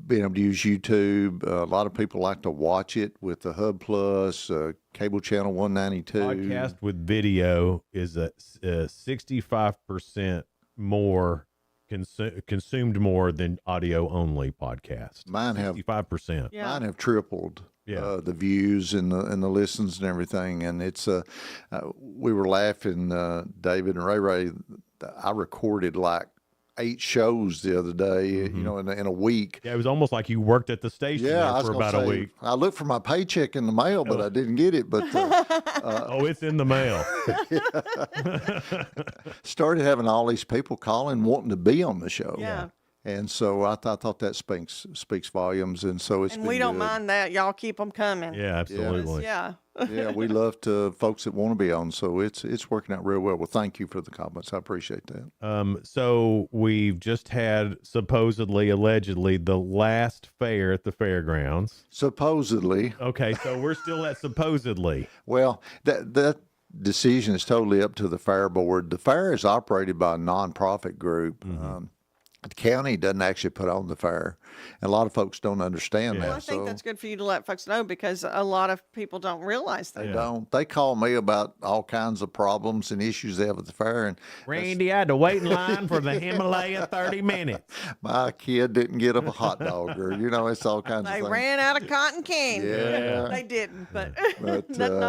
Being able to use YouTube. A lot of people like to watch it with the Hub Plus, cable channel 192. Podcast with video is a 65% more consumed more than audio only podcast. Mine have 65%. Mine have tripled. The views and the listens and everything, and it's we were laughing, David and Ray. I recorded like 8 shows the other day, you know, in a week. Yeah, it was almost like you worked at the station for about a week. I looked for my paycheck in the mail, but I didn't get it. But oh, it's in the mail. Started having all these people calling, wanting to be on the show. Yeah. And so I thought that speaks volumes, and so it's. And we don't mind that. Y'all keep them coming. Yeah, absolutely. Yeah. Yeah, we love folks that want to be on, so it's working out real well. Well, thank you for the comments. I appreciate that. So we've just had allegedly the last fair at the fairgrounds. Supposedly. Okay, so we're still at supposedly. Well, that decision is totally up to the fair board. The fair is operated by a nonprofit group. The county doesn't actually put on the fair. And a lot of folks don't understand that. Well, I think that's good for you to let folks know because a lot of people don't realize that. They don't. They call me about all kinds of problems and issues they have at the fair. And Randy, I had to wait in line for the Himalaya 30 minutes. My kid didn't get up a hot dog, or it's all kinds of They things. ran out of cotton candy. Yeah. They didn't, but not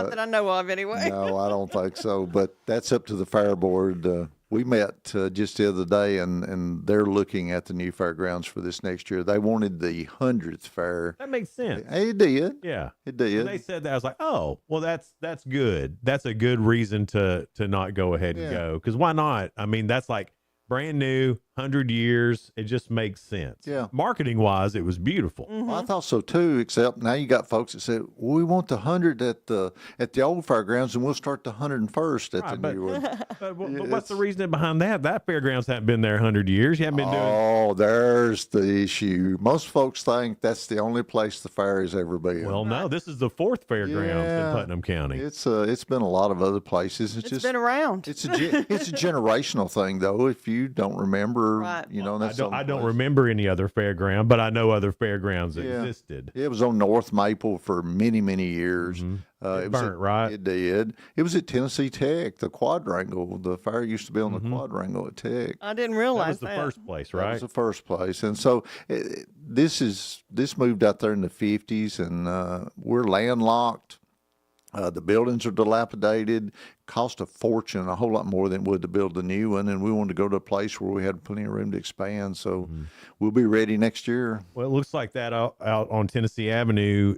that I know of anyway. No, I don't think so. But that's up to the fair board. We met just the other day, and they're looking at the new fairgrounds for this next year. They wanted the 100th fair. That makes sense. It did. Yeah, it did. When they said that, I was like, oh, well, that's good. That's a good reason to not go ahead and go. Because why not? I mean, that's like brand new, 100 years. It just makes sense. Yeah. Marketing wise, it was beautiful. Well, I thought so too, except now you got folks that said, well, we want the 100 at the old fairgrounds, and we'll start the 101st at the new one. But what's the reasoning behind that? That fairgrounds haven't been there 100 years. You haven't been doing. Oh, there's the issue. Most folks think that's the only place the fair has ever been. Well, no, this is the 4th fairgrounds in Putnam County. It's been a lot of other places. It's been around. It's a generational thing, though. If you don't remember, that's I don't remember any other fairground, but I know other fairgrounds existed. It was on North Maple for many, many years. It burnt, right? It did. It was at Tennessee Tech, the Quadrangle. The fair used to be on the Quadrangle at Tech. I didn't realize that was the first place, right? That was the first place. And so this moved out there in the 50s, and we're landlocked. The buildings are dilapidated, cost a fortune, a whole lot more than it would to build the new one. And we wanted to go to a place where we had plenty of room to expand. So we'll be ready next year. Well, it looks like that out on Tennessee Avenue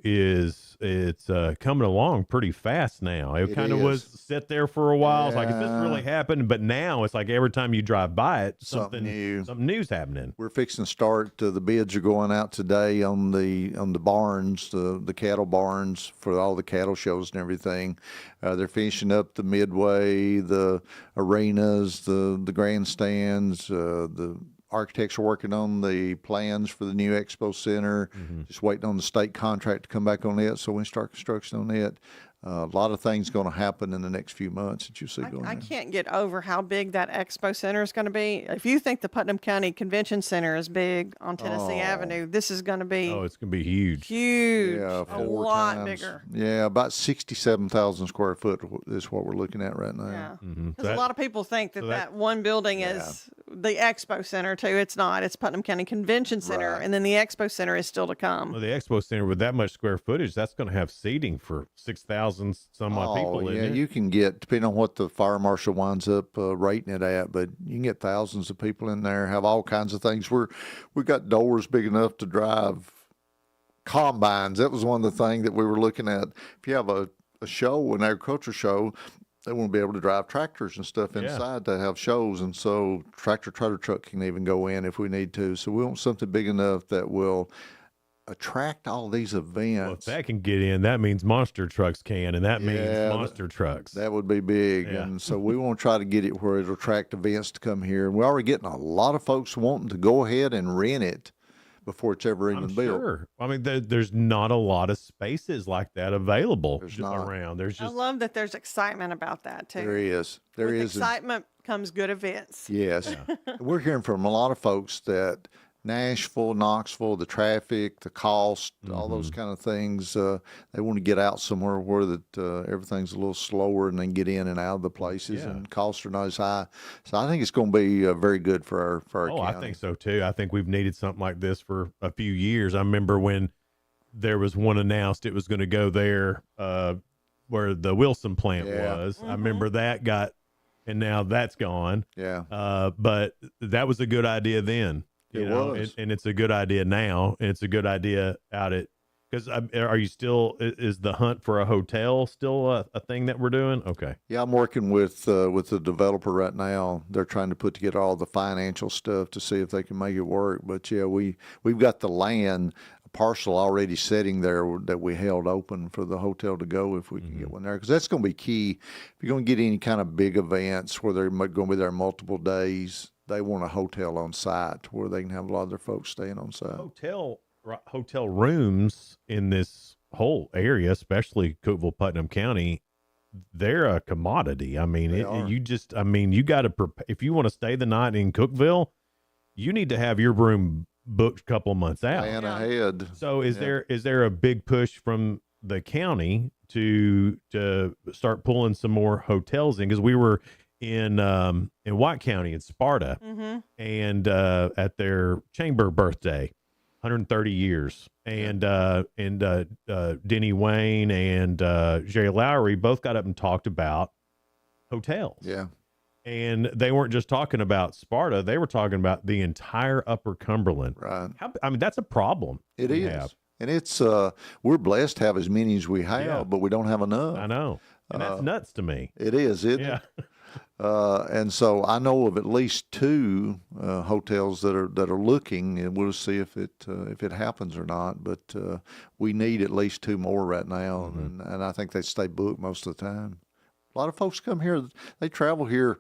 it's coming along pretty fast now. It kind of was sit there for a while. It's like, is this really happening? But now it's like every time you drive by it, something new's happening. We're fixing to start. The bids are going out today on the barns, the cattle barns for all the cattle shows and everything. They're finishing up the midway, the arenas, the grandstands. The architects are working on the plans for the new expo center. Just waiting on the state contract to come back on it, so we start construction on it. A lot of things going to happen in the next few months that you see going on. I can't get over how big that expo center is going to be. If you think the Putnam County Convention Center is big on Tennessee Avenue, this is going to be it's going to be huge. Huge. Yeah, a lot bigger. Yeah, about 67,000 square foot is what we're looking at right now. Yeah. Because a lot of people think that one building is the expo center too. It's not. It's Putnam County Convention Center, and then the expo center is still to come. Well, the expo center with that much square footage, that's going to have seating for 6,000 some odd people. Yeah, you can get, depending on what the fire marshal winds up rating it at, but you can get thousands of people in there, have all kinds of things. We've got doors big enough to drive combines. That was one of the things that we were looking at. If you have a show, an agriculture show, they want to be able to drive tractors and stuff inside to have shows. And so tractor truck can even go in if we need to. So we want something big enough that will attract all these events. Well, if that can get in, that means monster trucks can, and that means monster trucks. That would be big. Yeah. And so we want to try to get it where it'll attract events to come here. And we're already getting a lot of folks wanting to go ahead and rent it before it's ever even built. Sure. I mean, there's not a lot of spaces like that available around. There's I just love that there's excitement about that too. There is. There With is. excitement comes good events. Yes. We're hearing from a lot of folks that Nashville, Knoxville, the traffic, the cost, all those kind of things, they want to get out somewhere where that everything's a little slower and then get in and out of the places and costs are not as high. So I think it's going to be very good for our county. I think so too. I think we've needed something like this for a few years. I remember when there was one announced it was going to go there where the Wilson plant was. I remember that and now that's gone. Yeah. But that was a good idea then. It was. And it's a good idea now. And it's a good idea out at, because are you still, is the hunt for a hotel still a thing that we're doing? Okay. Yeah, I'm working with the developer right now. They're trying to put together all the financial stuff to see if they can make it work. But yeah, we've got the land, a parcel already sitting there that we held open for the hotel to go if we can get one there. Because that's going to be key. If you're going to get any kind of big events where they're going to be there multiple days, they want a hotel on site where they can have a lot of their folks staying on site. Hotel rooms in this whole area, especially Cookeville, Putnam County, they're a commodity. I mean, you got to if you want to stay the night in Cookeville, you need to have your room booked a couple of months out. Plan ahead. So is there a big push from the county to start pulling some more hotels in? Because we were in White County in Sparta and at their chamber birthday, 130 years, and Denny Wayne and Jerry Lowry both got up and talked about hotels. Yeah. And they weren't just talking about Sparta, they were talking about the entire Upper Cumberland. Right. That's a problem. It is. And it's we're blessed to have as many as we have, but we don't have enough. I know. And that's nuts to me. It is. And so I know of at least 2 hotels that are looking, and we'll see if it happens or not. But we need at least 2 more right now, and I think they stay booked most of the time. A lot of folks come here; they travel here.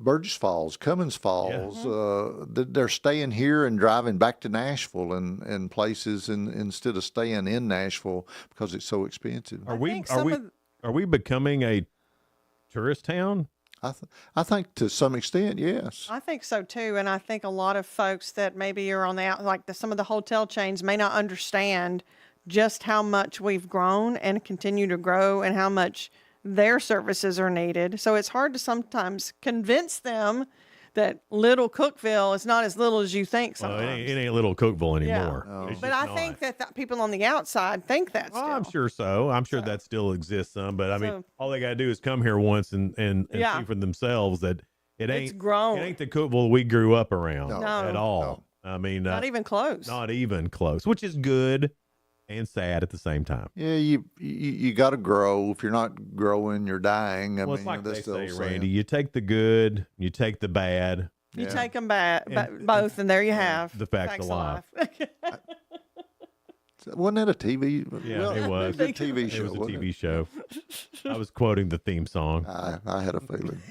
Burgess Falls, Cummins Falls, they're staying here and driving back to Nashville and places, instead of staying in Nashville because it's so expensive. Are we becoming a tourist town? I think to some extent, yes. I think so too, and I think a lot of folks that maybe are on the out, like some of the hotel chains, may not understand just how much we've grown and continue to grow, and how much their services are needed. So it's hard to sometimes convince them that little Cookeville is not as little as you think sometimes. Well, it ain't little Cookeville anymore. Yeah. No. But I think that people on the outside think that still. I'm sure so. I'm sure that still exists some. But, I mean, all they got to do is come here once and see for themselves that it's grown. It ain't the Cookeville we grew up around at all. No. I mean, not even close. Not even close, which is good and sad at the same time. Yeah, you got to grow. If you're not growing, you're dying. It's like they say, Randy, you take the good, you take the bad. You take them back, both, and there you have the facts of life. Wasn't that a TV? Yeah, it was. A TV show. It was a TV show. I was quoting the theme song. I had a feeling.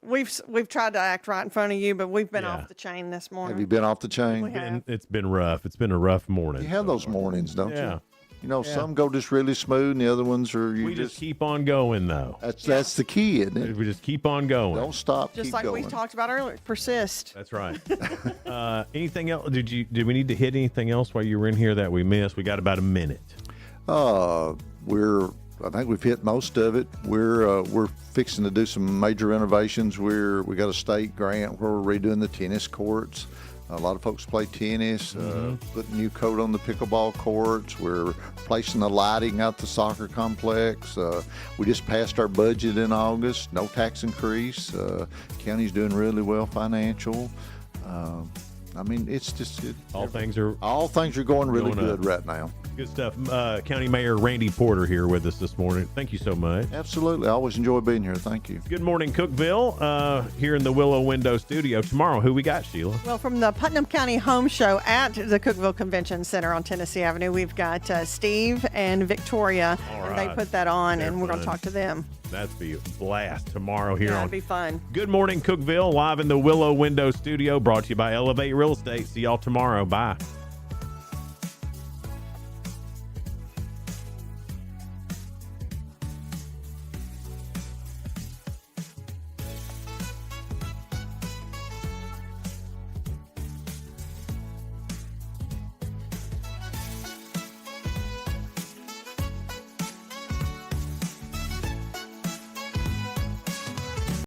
We've tried to act right in front of you, but we've been off the chain this morning. Have you been off the chain? It's been rough. It's been a rough morning. You have those mornings, don't you? You know, some go just really smooth, and the other ones are we just keep on going, though. That's the key, isn't it? We just keep on going. Don't stop. Just keep like going. we talked about earlier. Persist. That's right. Anything else? Did we need to hit anything else while you were in here that we missed? We got about a minute. I think we've hit most of it. We're fixing to do some major renovations. We got a state grant where we're redoing the tennis courts. A lot of folks play tennis, putting new coat on the pickleball courts. We're replacing the lighting out the soccer complex. We just passed our budget in August, no tax increase. County's doing really well financial. I mean, it's just all things are going really good right now. Good stuff. County Mayor Randy Porter here with us this morning. Thank you so much. Absolutely. I always enjoy being here. Thank you. Good morning, Cookeville, here in the Willow Window Studio. Tomorrow, who we got, Sheila? Well, from the Putnam County Home Show at the Cookeville Convention Center on Tennessee Avenue, we've got Steve and Victoria, and they put that on, and we're going to talk to them. That'd be a blast tomorrow here on. That'd be fun. Good morning, Cookeville, live in the Willow Window Studio, brought to you by Elevate Real Estate. See y'all tomorrow. Bye.